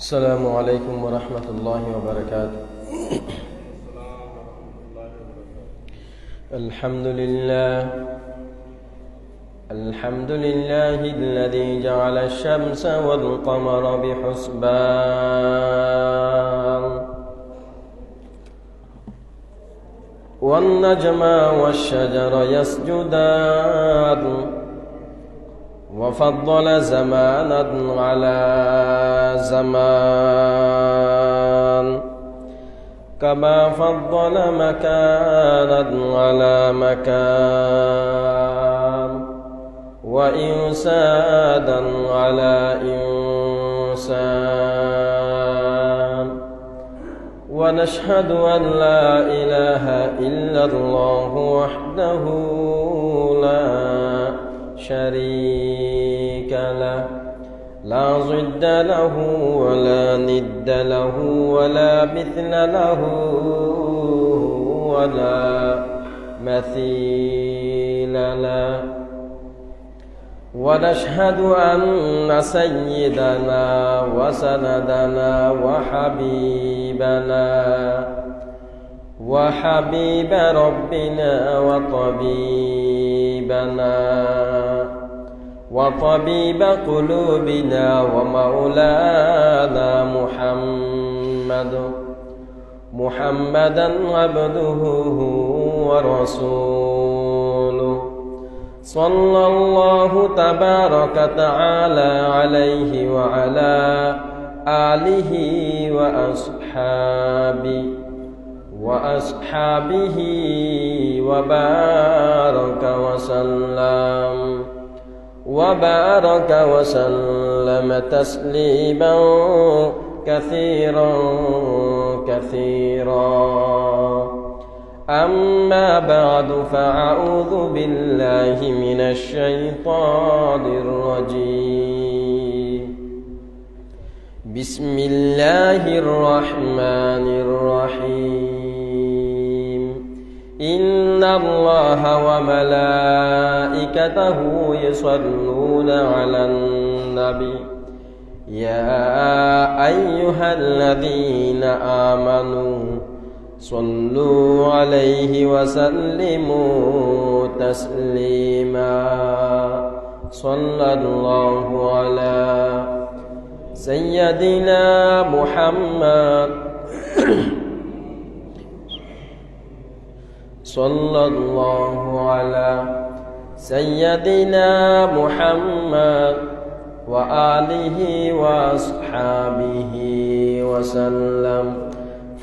السلام عليكم ورحمة الله وبركاته. الحمد لله الذي جعل الشمس والقمر بحسبان والنجم والشجر يسجدان وفضل زمانا على زمان كما فضل مكانا على مكان وإنسانا على إنسان ونشهد أن لا إله إلا الله وحده لا شريك له لا ضد له ولا ند له ولا مثل له ولا مثيل له ونشهد أن سيدنا وسندنا وحبيب ربنا وطبيب قلوبنا ومولانا محمدا عبده ورسوله صلى الله تبارك تعالى عليه وعلى آله وأصحابه وبارك وسلم تسليما كثيرا أما بعد فأعوذ بالله من الشيطان الرجيم بسم الله الرحمن الرحيم إن الله وملائكته يصلون على النبي يا أيها الذين آمنوا صلوا عليه وسلموا تسليما صلى الله على سيدنا محمد صلى الله على سيدنا محمد وآله وأصحابه وسلم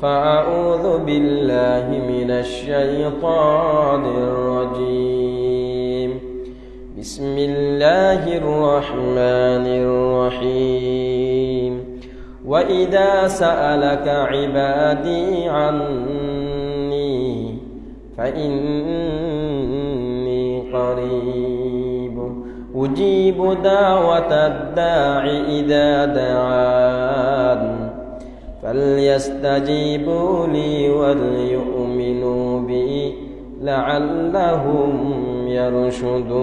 فأعوذ بالله من الشيطان الرجيم بسم الله الرحمن الرحيم وإذا سألك عبادي عني فإني قريب أجيب دعوة الداع إذا دعان فليستجيبوا لي وليؤمنوا بي لعلهم يرشدون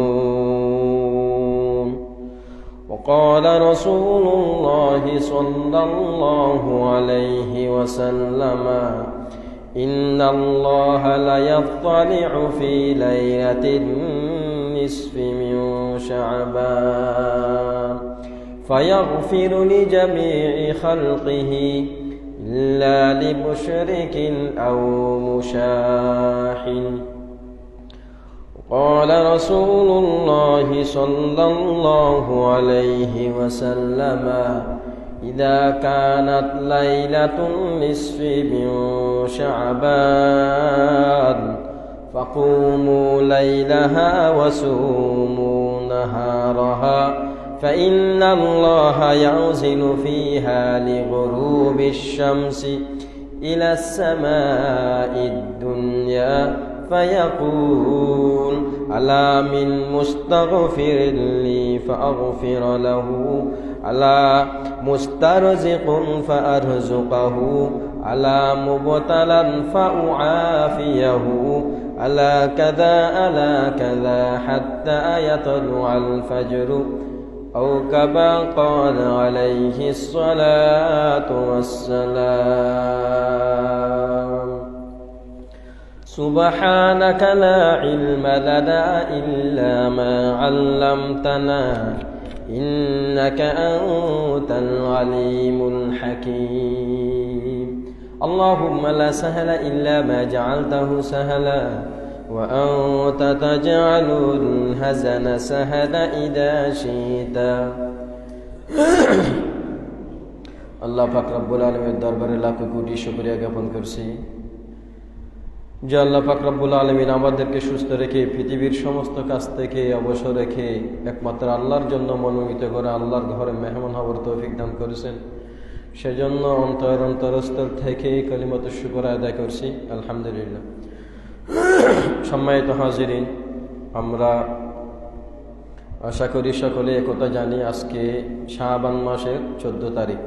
وقال رسول الله صلى الله عليه وسلم إن الله ليطلع في ليلة النصف من شعبان فيغفر لجميع خلقه إلا لمشرك أو مشاحن قال رسول الله صلى الله عليه وسلم إذا كانت ليلة النصف من شعبان فقوموا ليلها وصوموا نهارها فإن الله ينزل فيها لغروب الشمس إلى السماء الدنيا فيقول ألا من مستغفر لي فأغفر له ألا مسترزق فأرزقه ألا مبتلا فأعافيه ألا كذا حتى يطلع الفجر أو كما قال عليه الصلاة والسلام سبحانك لا علم لنا إلا ما علمتنا إنك أنت العليم الحكيم اللهم لا سهل إلا ما جعلته سهلا وأنت تجعل الحزن سهلا إذا شئت আল্লাহ পাক রব্বুল আলামিনের দরবারে লাখ কোটি শুকরিয়া জ্ঞাপন করছি যে আল্লাহ পাক রব্বুল আলামিন আমাদেরকে সুস্থ রেখে পৃথিবীর সমস্ত কাজ থেকে অবসর রেখে একমাত্র আল্লাহর জন্য মনোনীত করে আল্লাহর ঘরে মেহমান হওয়ার তৌফিক দান করেছেন। সেজন্য অন্তরস্থল থেকে কালিমাতুশ শুকর আদায় করছি, আলহামদুলিল্লাহ। সম্মানিত হাজিরিন, আমরা আশা করি সকলে একথা জানি, আজকে শাবান মাসের 14 তারিখ।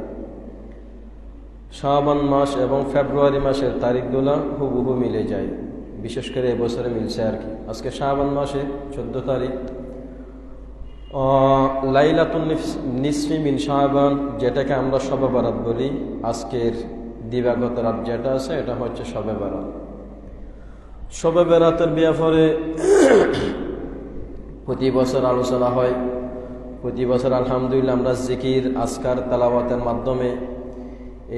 শাবান মাস এবং ফেব্রুয়ারি মাসের তারিখগুলো হুবহু মিলে যায়, বিশেষ করে এবছরে মিলছে আর কি। আজকে শাবান মাসের 14 তারিখ, লাইলাতুন নিসফি মিন শাবান, যেটাকে আমরা শবে বরাত বলি। আজকের দিবাগত রাত যেটা আছে এটা হচ্ছে শবে বরাত। শবে বরাতের ব্যাপারে প্রতি বছর আলোচনা হয়, প্রতি বছর আলহামদুলিল্লাহ আমরা জিকির আজকার তেলাওয়াতের মাধ্যমে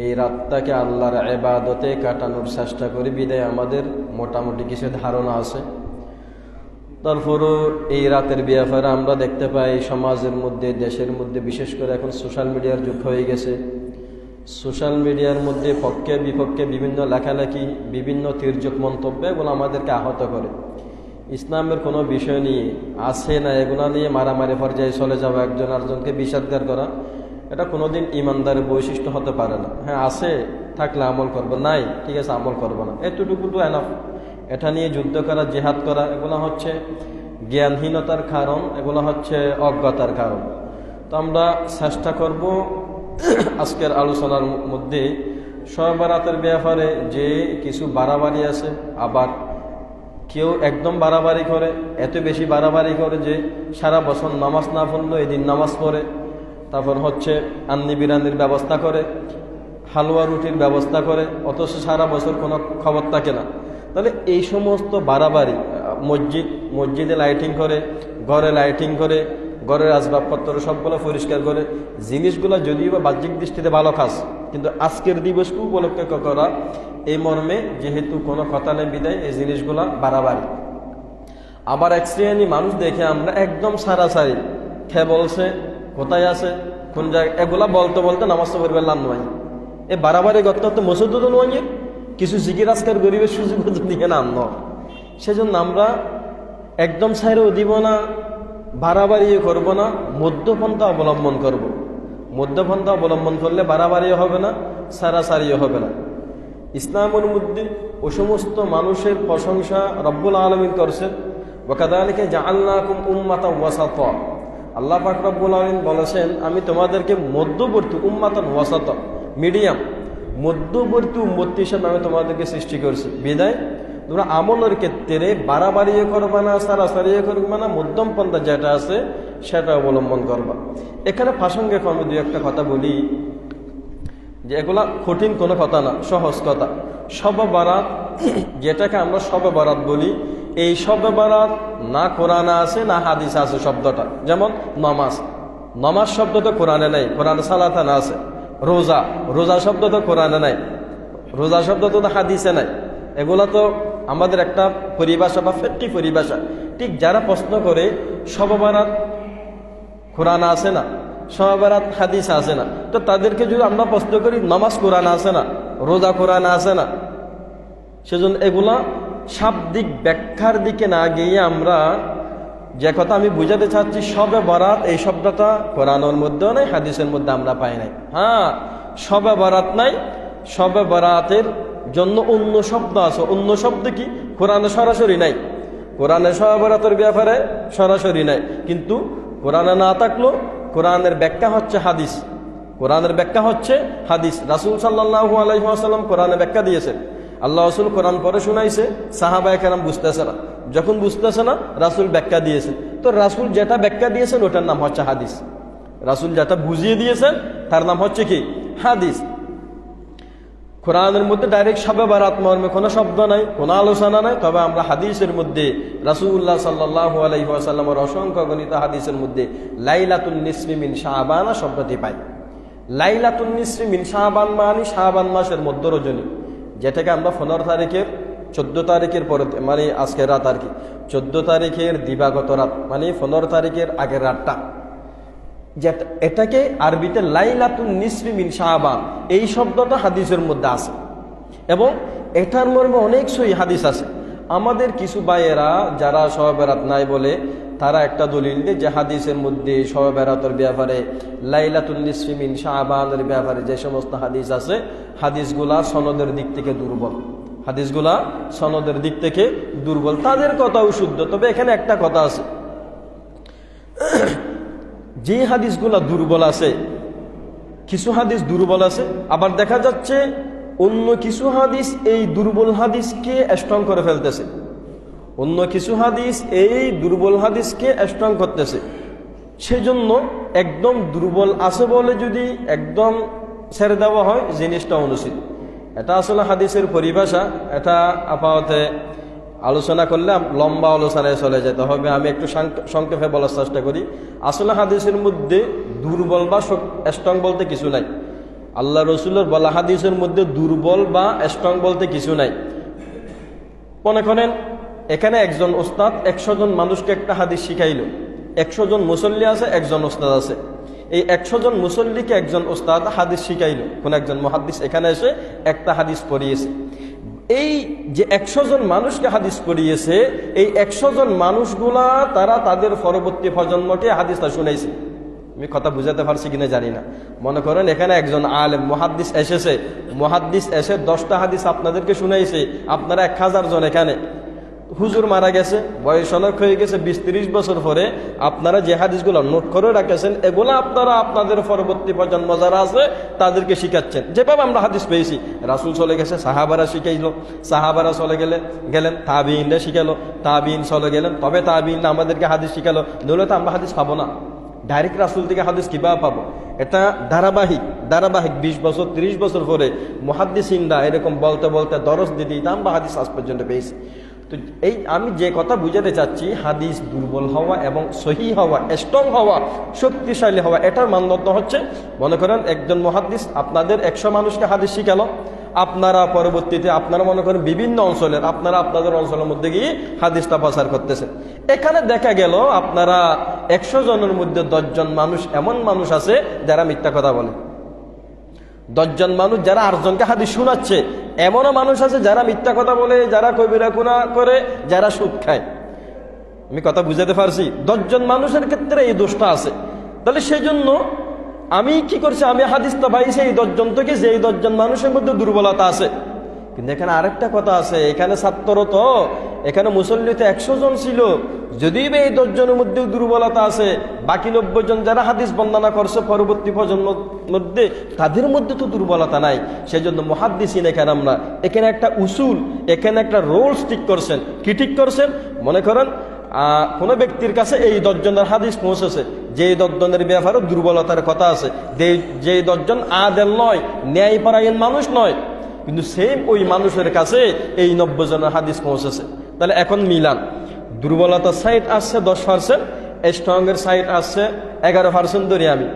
এই রাতটাকে আল্লাহর ইবাদতে কাটানোর চেষ্টা করি, বিদায় আমাদের মোটামুটি কিছু ধারণা আছে। তারপরও এই রাতের ব্যাপারে আমরা দেখতে পাই সমাজের মধ্যে, দেশের মধ্যে, বিশেষ করে এখন সোশ্যাল মিডিয়ার যুগ হয়ে গেছে। সোশ্যাল মিডিয়ার মধ্যে পক্ষে বিপক্ষে বিভিন্ন লেখালেখি, বিভিন্ন তির্যক মন্তব্য, এগুলো আমাদেরকে আহত করে। ইসলামের কোনো বিষয় নিয়ে আছে না, এগুলো নিয়ে মারামারি পর্যায়ে চলে যাওয়া, একজন আরেকজনকে বিষাদগার করা, এটা কোনোদিন ইমানদারের বৈশিষ্ট্য হতে পারে না। হ্যাঁ, আছে থাকলে আমল করবো, নাই ঠিক আছে আমল করবো না, এতটুকু তো এনাফ। এটা নিয়ে যুদ্ধ করা, জিহাদ করা, এগুলো হচ্ছে জ্ঞানহীনতার কারণ, এগুলো হচ্ছে অজ্ঞতার কারণ। তো আমরা চেষ্টা করব আজকের আলোচনার মধ্যে শবে বরাতের ব্যাপারে যে কিছু বাড়াবাড়ি আছে, আবার কেউ একদম বাড়াবাড়ি করে, এত বেশি বাড়াবাড়ি করে যে সারা বছর নামাজ না পড়লেও এদিন নামাজ পড়ে, তারপর হচ্ছে আন্নি বিরানির ব্যবস্থা করে, হালুয়া রুটির ব্যবস্থা করে, অথচ সারা বছর কোনো খবর থাকে না। তাহলে এই সমস্ত বাড়াবাড়ি, মসজিদে লাইটিং করে, ঘরে লাইটিং করে, ঘরের আসবাবপত্র সবগুলো পরিষ্কার করে, জিনিসগুলো যদিও বা বাহ্যিক দৃষ্টিতে ভালো কাজ, কিন্তু আজকের দিবসকে উপলক্ষে করা এই মর্মে যেহেতু কোনো কথা নেই বিদায় এই জিনিসগুলা বাড়াবাড়ি। আবার এক শ্রেণী মানুষ দেখে আমরা একদম সারাসারি খেয়ে বলছে, কোথায় আছে, কোন জায়গায়, এগুলা বলতে বলতে নামাজ পড়বে লান নয়। এ বাড়াবাড়ি করতে করতে মসজিদ নয়, কিছু জিকির আজকের গরিবের সুযোগ দিকে নাম নয়। সেজন্য আমরা একদম সাইরেও দিব না, বাড়াবাড়িও করব না, মধ্যপন্থা অবলম্বন করব। মধ্যপন্থা অবলম্বন করলে বাড়াবাড়িও হবে না, সারাসারিও হবে না। ইসলামের মধ্যে ও সমস্ত মানুষের প্রশংসা রব্বুল আলামিন করছেন, ওয়াকাযালিকা জাআলনাকুম উম্মাতান ওয়াসাতা। আল্লাহ পাক রব্বুল আলামিন বলেছেন, আমি তোমাদেরকে মধ্যবর্তী উম্মাতান ওয়াসাতা, মিডিয়াম মধ্যবর্তী উম্মত হিসেবে আমি তোমাদেরকে সৃষ্টি করছি। বিদায় তোমরা আমলের ক্ষেত্রে বাড়াবাড়িও করবা না, সারাসারিও করবা না, মধ্যম পন্থা যেটা আছে সেটা অবলম্বন করবা। এখানে প্রাসঙ্গিক আমি দুই একটা কথা বলি, যে এগুলা কঠিন কোনো কথা না, সহজ কথা। শবে বরাত, যেটাকে আমরা শবে বরাত বলি, এই শবে বরাত না কোরআনে আছে না হাদিসে আছে শব্দটা। যেমন নামাজ, নামাজ শব্দ তো কোরআনে নাই, কোরআনে সালাতা না আছে। রোজা, রোজা শব্দ তো কোরআনে নাই, রোজা শব্দ তো হাদিসে নাই। এগুলা তো আমাদের একটা পরিভাষা বা ফিকহি পরিভাষা। ঠিক যারা প্রশ্ন করে শবে বরাত কোরআনে আছে না, শবে বরাত হাদিস আছে না, তো তাদেরকে যদি আমরা প্রশ্ন করি নামাজ কোরআনে আছে না, রোজা কোরআনে আছে না, সেজন্য এগুলা শাব্দিক ব্যাখ্যার দিকে না গিয়ে আমরা যে কথা আমি বুঝাতে চাচ্ছি, শবে বরাত এই শব্দটা কোরআনের মধ্যেও নাই, হাদিসের মধ্যে আমরা পাই নাই। হ্যাঁ, শবে বরাত নাই, শবে বরাতের জন্য অন্য শব্দ আছে। অন্য শব্দ কি? কোরআনে সরাসরি নাই, কোরআনে শবে বরাতের ব্যাপারে সরাসরি নাই, কিন্তু কোরআনে না থাকলেও কোরআনের ব্যাখ্যা হচ্ছে হাদিস, কোরআনের ব্যাখ্যা হচ্ছে হাদিস। রাসূল সাল্লাল্লাহু আলাইহি ওয়াসাল্লাম কোরআনে ব্যাখ্যা দিয়েছেন, আল্লাহ রাসূল কোরআন পড়ে শুনাইছে, সাহাবায়ে কেরাম বুঝতেছে না, যখন বুঝতেছে না রাসূল ব্যাখ্যা দিয়েছেন। তো রাসূল যেটা ব্যাখ্যা দিয়েছেন ওটার নাম হচ্ছে হাদিস। রাসূল যেটা বুঝিয়ে দিয়েছেন তার নাম হচ্ছে কি হাদিস। কোরআনের মধ্যে ডাইরেক্ট শবে বারাত মর্মে কোনো শব্দ নাই, কোনো আলোচনা নাই, তবে আমরা হাদিসের মধ্যে রাসূলুল্লাহ সাল্লাল্লাহু আলাইহি ওয়াসাল্লামের অসংখ্য গণিত হাদিসের মধ্যে লাইলাতুন নিসফি মিন শাবান শব্দটি পাই। লাইলাতুন নিসফি মিন শাবান মানে শাবান মাসের মধ্য রজনী, যেটাকে আমরা 15 তারিখের 14 তারিখের পরে মানে আজকের রাত আর কি, 14 তারিখের দিবাগত রাত মানে 15 তারিখের আগের রাতটা, যেটা এটাকে আরবিতে লাইলাতুন নিসফি মিন শাবান এই শব্দটা হাদিসের মধ্যে আছে এবং এটার মর্মে অনেক সহি হাদিস আছে। আমাদের কিছু ভাইয়েরা যারা শবে বরাত নাই বলে তারা একটা দলিল দেয় যে হাদিসের মধ্যে শবে বরাতের ব্যাপারে লাইলাতুন নিসফি মিন শাবানের ব্যাপারে যে সমস্ত হাদিস আছে হাদিসগুলা সনদের দিক থেকে দুর্বল, হাদিসগুলা সনদের দিক থেকে দুর্বল। তাদের কথাও শুদ্ধ, তবে এখানে একটা কথা আছে, যে হাদিসগুলা দুর্বল আছে, কিছু হাদিস দুর্বল আছে, আবার দেখা যাচ্ছে অন্য কিছু হাদিস এই দুর্বল হাদিসকে স্ট্রং করে ফেলতেছে, অন্য কিছু হাদিস এই দুর্বল হাদিসকে স্ট্রং করতেছে। সেজন্য একদম দুর্বল আছে বলে যদি একদম ছেড়ে দেওয়া হয় জিনিসটা অনুচিত। এটা আসলে হাদিসের পরিভাষা, এটা আপাতত আলোচনা করলে লম্বা আলোচনায় চলে যেতে হবে, আমি একটু সংক্ষেপে বলার চেষ্টা করি। আসলে হাদিসের মধ্যে দুর্বল বা স্ট্রং বলতে কিছু নাই, আল্লাহ রসুলের বলা হাদিসের মধ্যে দুর্বল বা স্ট্রং বলতে কিছু নাই। মনে করেন এখানে একজন ওস্তাদ 100 জন মানুষকে একটা হাদিস শিখাইল, 100 জন মুসল্লি আছে, একজন ওস্তাদ আছে, এই 100 জন মুসল্লিকে একজন ওস্তাদ হাদিস শিখাইল, কোন একজন মুহাদ্দিস এখানে এসে একটা হাদিস পড়িয়েছে। এই যে 100 জন মানুষকে হাদিস পড়িয়েছে, এই 100 জন মানুষগুলা তারা তাদের পরবর্তী প্রজন্মকে হাদিসটা শুনাইছে। আমি কথা বুঝাতে পারছি কিনা জানি না। মনে করেন এখানে একজন আলেম মুহাদ্দিস এসেছে, মুহাদ্দিস এসে 10টা হাদিস আপনাদেরকে শুনাইছে, আপনারা 1000 জন এখানে, হুজুর মারা গেছে, বয়স অনেক হয়ে গেছে, 20-30 বছর পরে আপনারা যে হাদিসগুলো নোট করে রাখেছেন এগুলো আপনারা আপনাদের পরবর্তী প্রজন্ম যারা আছে তাদেরকে শিখাচ্ছেন। যেভাবে আমরা হাদিস পেয়েছি, রাসূল চলে গেছে, সাহাবারা শিখাইল, সাহাবারা চলে গেলেন, তাবিঈনরা শিখালো, তাবিঈন চলে গেলেন, তবে তাবিঈন আমাদেরকে হাদিস শিখালো, নইলে তো আমরা হাদিস পাবো না। ডাইরেক্ট রাসূল থেকে হাদিস কিভাবে পাবো? এটা ধারাবাহিক 20 বছর 30 বছর পরে মুহাদ্দিসিনরা এরকম বলতে বলতে দরস দিতে আমরা হাদিস আজ পর্যন্ত পেয়েছি। তো এই আমি যে কথা বুঝাতে চাচ্ছি, হাদিস দুর্বল হওয়া এবং সহি হওয়া, স্ট্রং হওয়া, শক্তিশালী হওয়া, এটার মানদণ্ড হচ্ছে, মনে করেন একজন মুহাদ্দিস আপনাদের 100 মানুষকে হাদিস শিখালো, আপনারা পরবর্তীতে আপনারা মনে করেন বিভিন্ন অঞ্চলের, আপনারা আপনাদের অঞ্চলের মধ্যে গিয়ে হাদিসটা প্রচার করতেছেন। এখানে দেখা গেল আপনারা 100 জনের মধ্যে 10 জন মানুষ এমন মানুষ আছে যারা মিথ্যা কথা বলে, 10 জন মানুষ যারা 8 জনকে হাদিস শোনাচ্ছে, এমনও মানুষ আছে যারা মিথ্যা কথা বলে, যারা কবিরা গুনাহ করে, যারা সুদ খায়। আমি কথা বুঝাতে পারছি? 10 জন মানুষের ক্ষেত্রে এই দোষটা আছে। তাহলে সেই জন্য আমি কি করছি, আমি হাদিসটা পাইছি এই 10 জন থেকে, যে এই 10 জন মানুষের মধ্যে দুর্বলতা আছে। কিন্তু এখানে আরেকটা কথা আছে, এখানে ছাত্র তো, এখানে মুসল্লিতে 100 জন ছিল, যদিও এই 10 জনের মধ্যেও দুর্বলতা আছে, বাকি 90 জন যারা হাদিস বর্ণনা করছে পরবর্তী প্রজন্মের মধ্যে, তাদের মধ্যে তো দুর্বলতা নাই। সেজন্য মুহাদ্দিসিন এখানে একটা উসুল, এখানে একটা রোল ঠিক করছেন। কি ঠিক করছেন? মনে করেন কোনো ব্যক্তির কাছে এই 10 জনের হাদিস পৌঁছেছে, যে 10 জনের ব্যাপারে দুর্বলতার কথা আছে, যে 10 জন আদেল নয়, ন্যায়পরায়ণ মানুষ নয়, কিন্তু সেম ওই মানুষের কাছে এই 90 জনের হাদিস পৌঁছেছে। তাহলে এখন মিলান, দুর্বলতার সাইড আসছে 10%, স্ট্রংয়ের সাইড আসছে 11% ধরে আমি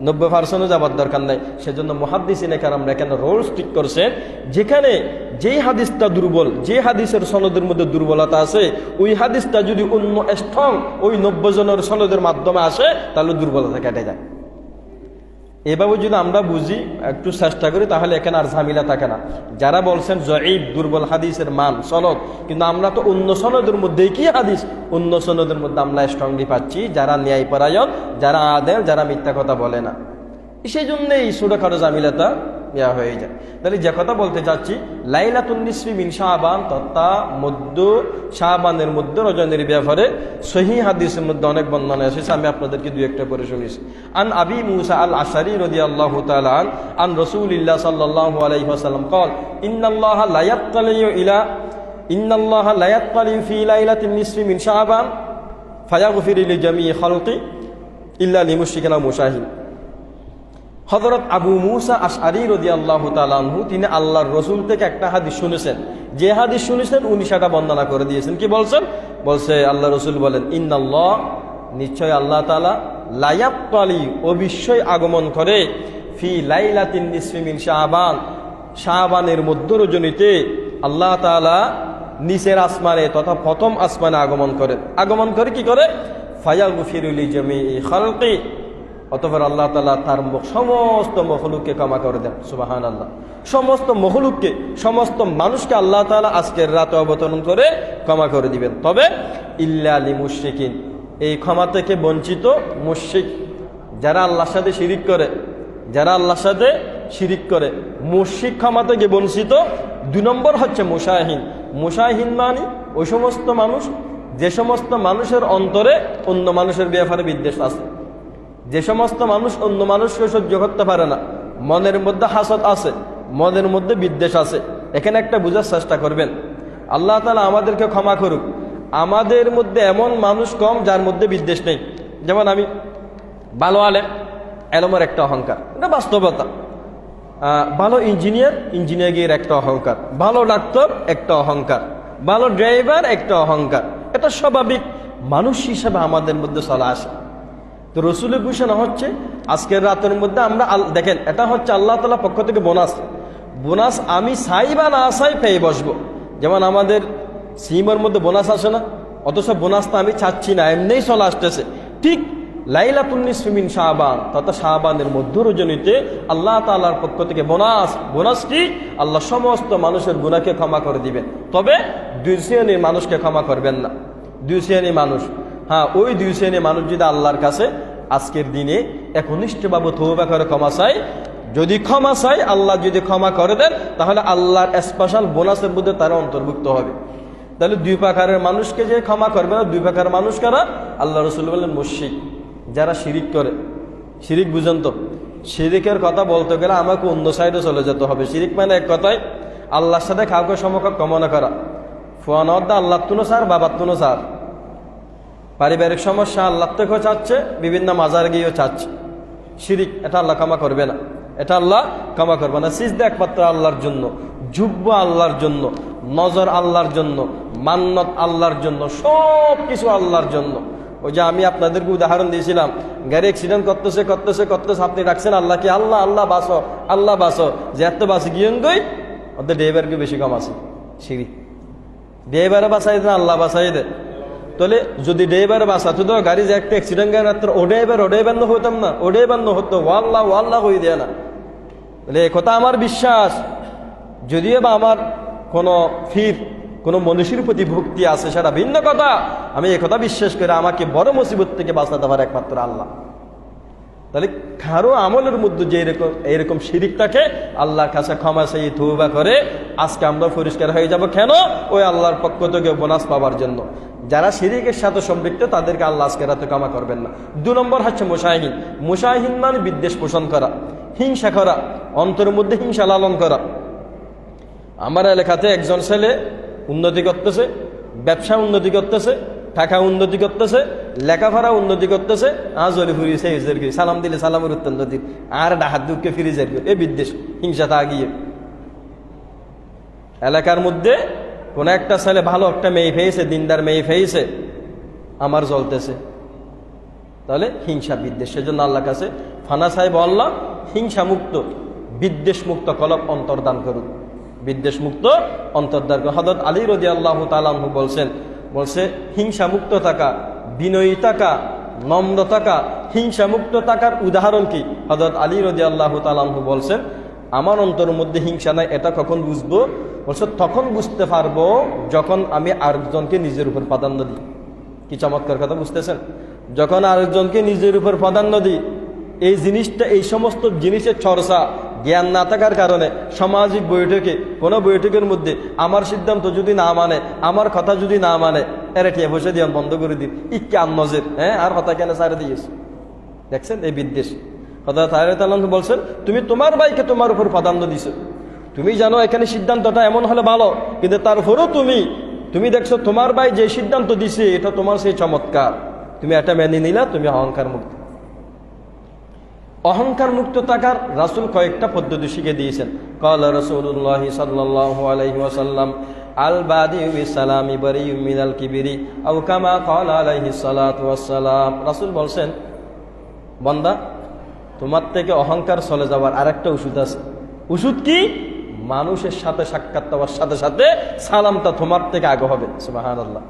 90%ও যাবার দরকার নাই। সেজন্য মুহাদ্দিসিনে কেরাম এখানে রোল ঠিক করছে, যেখানে যেই হাদিসটা দুর্বল, যে হাদিসের সনদের মধ্যে দুর্বলতা আছে, ওই হাদিসটা যদি অন্য স্ট্রং ওই 90 জনের সনদের মাধ্যমে আসে, তাহলে দুর্বলতা কেটে যায়। এভাবে যদি আমরা বুঝি, একটু চেষ্টা করি, তাহলে এখানে আর ঝামেলা থাকে না। যারা বলছেন জয়ীব দুর্বল হাদিসের মান সনদ, কিন্তু আমরা তো অন্য সনদের মধ্যে কি হাদিস, অন্য সনদের মধ্যে আমরা স্ট্রংলি পাচ্ছি, যারা ন্যায়পরায়ণ, যারা আদেল, যারা মিথ্যা কথা বলে না। সেই জন্য এই ছোটখাটো ঝামেলাটা হয়ে যায়। তাহলে যে কথা বলতে চাচ্ছি, লাইলাতুন নিসফি মিন শাবান, তথা মধ্য শাবানের মধ্যে রজনীর ব্যাপারে সহিহ হাদিসের মধ্যে অনেক বর্ণনা এসেছে। আমি আপনাদেরকে দুই একটা পড়ে শুনিয়েছি। আন আবি মুসা আল আশআরী রাদিয়াল্লাহু তাআলা আন রাসূলিল্লাহ সাল্লাল্লাহু আলাইহি ওয়াসাল্লাম قال ইন্নাল্লাহা লা ইয়াত্তালিউ ফি লাইলাতিন নিসফি মিন শাবান ফায়াগফিরু লিজামিই খালকি ইল্লা লিমুশরিকিন আও মুশাহিন। হযরত আবু মুসা আশআরী রাদিয়াল্লাহু তাআলা আনহু তিনি আল্লাহর রাসূল থেকে একটা হাদিস শুনেছেন। যে হাদিস শুনেছেন উনি সেটা বর্ণনা করে দিয়েছেন। কি বলছেন? বলছে আল্লাহ রাসূল বলেন, ইন্নাল্লাহ, নিশ্চয় আল্লাহ তাআলা, লা ইয়াত্তালি, অবশ্যই আগমন করে, ফি লাইলাতিন নিসফি মিন শাবান, শাবানের মধ্য রজনীতে আল্লাহ তাআলা নিচের আসমানে তথা প্রথম আসমানে আগমন করেন। আগমন করে কি করে? ফায়াগফিরু লিজামিই খালকি, অতঃপর আল্লাহ তাআলা তার সমস্ত মখলুককে ক্ষমা করে দেন। সুবহানাল্লাহ। সমস্ত মখলুককে, সমস্ত মানুষকে আল্লাহ তাআলা আজকের রাতে অবতরণ করে ক্ষমা করে দিবেন। তবে ইল্লা লিমুশরিকিন, এই ক্ষমা থেকে বঞ্চিত মুশরিক, যারা আল্লাহর সাথে শিরিক করে, যারা আল্লাহর সাথে শিরিক করে, মুশরিক ক্ষমা থেকে বঞ্চিত। 2 নম্বর হচ্ছে মুশাহিন। মুশাহিন মানে ওই সমস্ত মানুষ, যে সমস্ত মানুষের অন্তরে অন্য মানুষের ব্যাপারে বিদ্বেষ আছে, যে সমস্ত মানুষ অন্য মানুষকে সহ্য করতে পারে না, মনের মধ্যে হাসদ আছে, মনের মধ্যে বিদ্বেষ আছে। এখানে একটা বোঝার চেষ্টা করবেন, আল্লাহ তাআলা আমাদেরকে ক্ষমা করুক, আমাদের মধ্যে এমন মানুষ কম যার মধ্যে বিদ্বেষ নেই। যেমন আমি ভালো আলেম, এলমের একটা অহংকার, এটা বাস্তবতা। ভালো ইঞ্জিনিয়ার, ইঞ্জিনিয়ারিংয়ের একটা অহংকার। ভালো ডাক্তার, একটা অহংকার। ভালো ড্রাইভার, একটা অহংকার। এটা স্বাভাবিক, মানুষ হিসাবে আমাদের মধ্যে চলে আসে। তো রসুলের ঘোষণা হচ্ছে আজকের রাতের মধ্যে আমরা দেখেন, এটা হচ্ছে আল্লাহ তাআলার পক্ষ থেকে বোনাস। বোনাস আমি চাই বা না চাই পেয়ে বসবো। যেমন আমাদের সিমের মধ্যে বোনাস আসে না, অথচ বোনাসটা আমি চাচ্ছি না, এমনিই চলে আসতেছে। ঠিক লাইলাতুন নিসফি মিন শাবান, তথা শাবানের মধ্য রজনীতে আল্লাহ তাআলার পক্ষ থেকে বোনাস। বোনাস কি? আল্লাহ সমস্ত মানুষের গুনাহকে ক্ষমা করে দিবেন। তবে 2 শ্রেণীর মানুষকে ক্ষমা করবেন না। 2 শ্রেণীর মানুষ, হ্যাঁ, ওই 2 শ্রেণীর মানুষ যদি আল্লাহর কাছে আজকের দিনে একনিষ্ঠভাবে তওবা করে ক্ষমা চায়, যদি ক্ষমা চায়, আল্লাহ যদি ক্ষমা করে দেন, তাহলে আল্লাহর স্পেশাল বোনাসের মধ্যে তারা অন্তর্ভুক্ত হবে। তাহলে 2 প্রকারের মানুষকে যে ক্ষমা করবে না, 2 প্রকারের মানুষ কারা? আল্লাহ রাসূল বললেন মুশরিক, যারা শিরিক করে। শিরিক বুঝেন তো? শিরিকের কথা বলতে গেলে আমাকে অন্য সাইডে চলে যেতে হবে। শিরিক মানে এক কথায় আল্লাহর সাথে কাউকে সমকক্ষ কামনা করা। ফোয়ানদ্দা আল্লাহ তুনো সার, বাবার তুনো সার। পারিবারিক সমস্যা আল্লাহ থেকেও চাচ্ছে, বিভিন্ন মাজার গিয়েও চাচ্ছে। শিরিক, এটা আল্লাহ ক্ষমা করবে না, এটা আল্লাহ ক্ষমা করবে না। সিজদা একমাত্র আল্লাহর জন্য, জুব্ব আল্লাহর জন্য, নজর আল্লাহর জন্য, মান্নত আল্লাহর জন্য, সব কিছু আল্লাহর জন্য। ওই যে আমি আপনাদেরকে উদাহরণ দিয়েছিলাম, গাড়ি অ্যাক্সিডেন্ট করতেছে, আপনি ডাকছেন আল্লাহকে, আল্লাহ আল্লাহ বাঁচো, আল্লাহ বাঁচো। যে এত বাঁচি গিয়ে ওদের ড্রাইভারকে বেশি কম আছে। শিরিক। ড্রাইভারে বাঁচাই দেন, আল্লাহ বাঁচাই দেয়। তাহলে যদি ড্রাইভারে বাঁচাতো তো গাড়ি যে একটা অ্যাক্সিডেন্ট গাড়ি ও ড্রাইভার ন হতাম না, ও ড্রাইভার ন হতো, ওয়াল্লাহ হয়ে দেয় না। তাহলে এ কথা আমার বিশ্বাস, যদিও বা আমার কোনো মনীষীর প্রতি ভক্তি আছে, সেটা ভিন্ন কথা। আমি একথা বিশ্বাস করে আমাকে বড় মুসিবত থেকে বাঁচাতে পারে একমাত্র আল্লাহ। তাহলে কারো আমলের মধ্যে যে এরকম শিরিক থাকে, আল্লাহর কাছে ক্ষমা চাই, তওবা করে আজকে আমরা পরিষ্কার হয়ে যাব। কেন? ওই আল্লাহর পক্ষ থেকে বোনাস পাওয়ার জন্য। যারা শিরিকের সাথে সম্পৃক্ত তাদেরকে আল্লাহ আজকে রাতে ক্ষমা করবেন না। 2 নম্বর হচ্ছে মুশাহিন। মুশাহিন মানে বিদ্বেষ পোষণ করা, হিংসা করা, অন্তরের মধ্যে হিংসা লালন করা। আমার এলাকাতে একজন ছেলে উন্নতি করতেছে, ব্যবসা উন্নতি করতেছে, টাকা উন্নতি করতেছে, লেখাপড়া উন্নতি করতেছে, আজলি ফুরিয়েছে সালাম দিলে সালামের উত্তর দিন, আর ডাহাত দুঃখে ফিরে যাবে। এ বিদ্বেষ, হিংসা তা গিয়ে এলাকার মধ্যে কোন একটা ছেলে ভালো একটা মেয়ে পেয়েছে, দিনদার মেয়ে পেয়েছে, আমার জ্বলতেছে। তাহলে হিংসা, বিদ্বেষ। সেজন্য আল্লাহর কাছে ফানা সাহেব আল্লাহ হিংসা মুক্ত, বিদ্বেষ মুক্ত কলব অন্তর্দান করুন, বিদ্বেষ মুক্ত অন্তর্দান করুন। হযরত আলী রাদিয়াল্লাহু তাআলা আনহু বলছে হিংসা মুক্ত থাকা, বিনয়ী থাকা, নম্র থাকা, হিংসা মুক্ত থাকার উদাহরণ কি? হযরত আলী রাদিয়াল্লাহু তাআলা আনহু বলছেন, আমার অন্তরের মধ্যে হিংসা নাই, এটা কখন বুঝবো? বলছে তখন বুঝতে পারবো যখন আমি আরেকজনকে নিজের উপর প্রাধান্য দিই। কি চমৎকার কথা, বুঝতেছেন? যখন আরেকজনকে নিজের উপর প্রাধান্য দিই, এই জিনিসটা, এই সমস্ত জিনিসের চর্চা জ্ঞান না থাকার কারণে সামাজিক বৈঠকে, কোনো বৈঠকের মধ্যে আমার সিদ্ধান্ত যদি না মানে, আমার কথা যদি না মানে, এর টিয়া বসে দিয়ে বন্ধ করে দিন, ইকে আননজের, হ্যাঁ, আর কথা কেন সারে দিয়েছে। দেখছেন এই বিদ্বেষ। হযরত আলী তাআলা বলছেন, তুমি তোমার ভাইকে তোমার উপর প্রাধান্য দিছো, তুমি জানো এখানে সিদ্ধান্তটা এমন হলে ভালো, কিন্তু তারপরেও তুমি দেখছো তোমার ভাই যে সিদ্ধান্ত দিছে এটা তোমার সেই চমৎকার, তুমি এটা মেনে নিলা, তুমি অহংকার মুক্ত। অহংকার মুক্ত থাকার রাসূল কয়েকটা পদ্ধতি শিখিয়ে দিয়েছেন। ক্বালা রাসূলুল্লাহ সাল্লাল্লাহু আলাইহি ওয়াসাল্লাম আল বাদিউ বিসালামি বারিউম মিনাল কিবরি আও কামা ক্বালা আলাইহিস সালাতু ওয়াসসালাম। রাসূল বলছেন, বান্দা, তোমার থেকে অহংকার চলে যাওয়ার আরেকটা ওষুধ আছে। ওষুধ কি? মানুষের সাথে সাক্ষাৎ হওয়ার সাথে সাথে সালামটা তোমার থেকে আগে হবে। সুবহানাল্লাহ।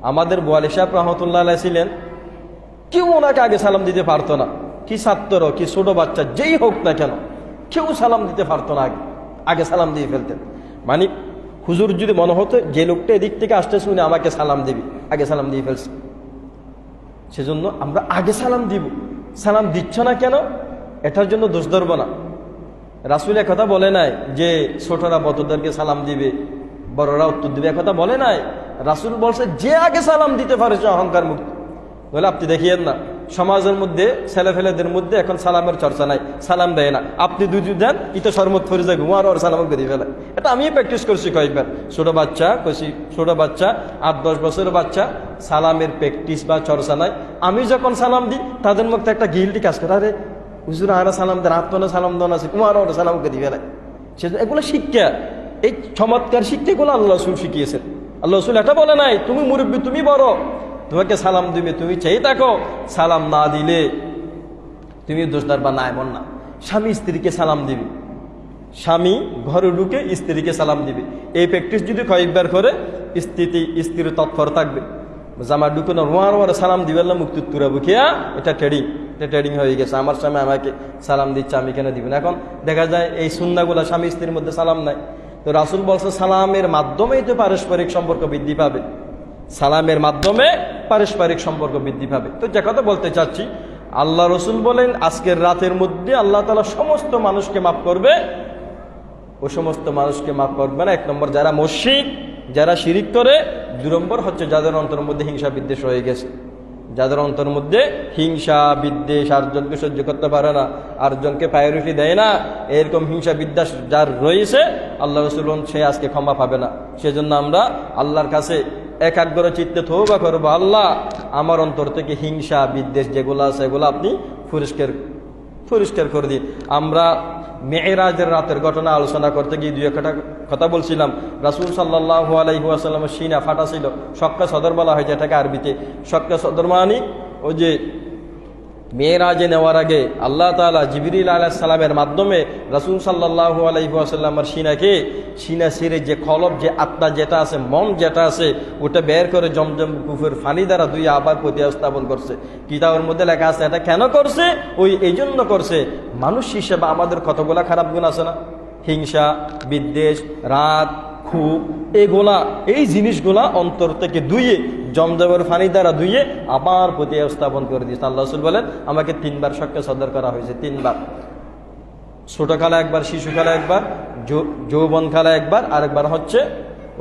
আমাদের বোয়ালি সাহেব রহমতুল্লাহ আলাইহি ছিলেন, কেউ ওনাকে আগে সালাম দিতে পারতো না। কি ছাত্র, কি ছোট বাচ্চা, যেই হোক না কেন, কেউ সালাম দিতে পারতো না, আগে সালাম দিয়ে ফেলতেন। মানে হুজুর যদি মনে হতো যে লোকটা এদিক থেকে আসতেছে উনি আমাকে সালাম দিবি, আগে সালাম দিয়ে ফেলছে। সেজন্য আমরা আগে সালাম দিব। সালাম দিচ্ছ না কেন, এটার জন্য দোষ ধরব না। রাসূল কথা বলে নাই যে ছোটরা বড়দেরকে সালাম দিবে, বড়রা উত্তর দিবে, কথা বলে নাই। রাসূল বলছে যে আগে সালাম দিতে পারে সে অহংকার মুক্ত। বলে আপনি দেখিয়েন না, সমাজের মধ্যে ছেলেফেলেদের মধ্যে এখন সালামের চর্চা নাই, সালাম দেয় না। আপনি দুই দেন, ইতো শরমত ফরে যায়, ঘুমার আর সালাম করে ফেলে। এটা আমি প্র্যাকটিস করছি কয়েকবার। ছোট বাচ্চা 8-10 বছরের বাচ্চা, সালামের প্র্যাকটিস বা চর্চা নাই। আমি যখন সালাম দিই তাদের মধ্যে একটা গিল্টি কাজ করে, আরে হুজুর আর সালাম দেন, আত্মনে সালাম দেন আছে, কুমার আর সালাম করে ফেলে। সেজন্য এগুলো শিক্ষা, এই চমৎকার শিক্ষাগুলো আল্লাহ রাসূল শিখিয়েছেন। আল্লাহ রাসূল এটা বলে নাই তুমি মুরব্বী, তুমি বড়, তোমাকে সালাম দিবে, তুমি চেয়ে থাকো, সালাম না দিলে তুমি দোষদার বা না, এমন না। স্বামী স্ত্রীকে সালাম দিবে, স্বামী ঘরে ঢুকে স্ত্রীকে সালাম দিবে। এই প্র্যাকটিস যদি কয়েকবার করে স্ত্রী তৎপর থাকবে। জামা ঢুকে না রোয়ার সালাম দিবে না, মুক্তি তুরা বুকিয়া, এটা ট্রেডিং হয়ে গেছে। আমার স্বামী আমাকে সালাম দিচ্ছে, আমি কেন দিব না? এখন দেখা যায় এই সুন্নাহগুলা স্বামী স্ত্রীর মধ্যে সালাম নাই। তো রাসূল বলছে সালামের মাধ্যমেই তো পারস্পরিক সম্পর্ক বৃদ্ধি পাবে, সালামের মাধ্যমে পারস্পরিক সম্পর্ক বৃদ্ধি পাবে। তো যে কথা বলতে চাচ্ছি, আল্লাহ রাসূল বলেন আজকের রাতের মধ্যে আল্লাহ তাআলা সমস্ত মানুষকে মাফ করবে। ও সমস্ত মানুষকে মাফ করবে না, 1 নম্বর যারা মুশরিক, যারা শিরিক করে। 2 নম্বর হচ্ছে যাদের অন্তরের মধ্যে হিংসা বিদ্বেষ হয়ে গেছে, যাদের অন্তরের মধ্যে হিংসা বিদ্বেষ, আরেকজনকে সহ্য করতে পারে না, আরেকজনকে প্রায়োরিটি দেয় না, এরকম হিংসা বিদ্বেষ যার রয়েছে, আল্লাহ রাসূল বলেন সে আজকে ক্ষমা পাবে না। সেজন্য আমরা আল্লাহর কাছে একাগ্র চিত্তে তওবা করবো, আল্লাহ আমার অন্তর থেকে হিংসা বিদ্বেষ যেগুলো আছে এগুলো আপনি পরিষ্কার করে দিন। আমরা মেরাজের রাতের ঘটনা আলোচনা করতে গিয়ে 2 একটা কথা বলছিলাম। রাসূল সাল্লাল্লাহু আলাইহি ওয়াসাল্লামের সিনা ফাটা ছিল, শক্কা সদর বলা হয় যেটাকে আরবিতে। শক্কা সদর মানে ওই যে মেরাজে নেওয়ার আগে আল্লাহ তাআলা জিবরিল আলাইহিস সালামের মাধ্যমে রাসূল সাল্লাল্লাহু আলাইহি ওয়াসাল্লামের সিনা ছিঁড়ে যে কলব, যে আত্মা যেটা আছে, মন যেটা আছে, ওটা বের করে জমজম কুফের পানি দ্বারা দুই আবার প্রতিস্থাপন করছে। কিতাবের মধ্যে লেখা আছে এটা কেন করছে? এই জন্য করছে, মানুষ হিসেবে আমাদের কতগুলা খারাপ গুণ আছে না, হিংসা বিদ্বেষ রাগ খুব, এই জিনিসগুলা অন্তর থেকে ধুয়ে জমজমের পানি দ্বারা ধুয়ে আবার প্রতিস্থাপন করে দিয়েছে। আল্লাহ রাসূল বলেন আমাকে 3 বার শক্কা সদর করা হয়েছে, 3 বার। ছোটকালে একবার, শিশুকালে একবার, যৌবনকালে একবার, আরেকবার হচ্ছে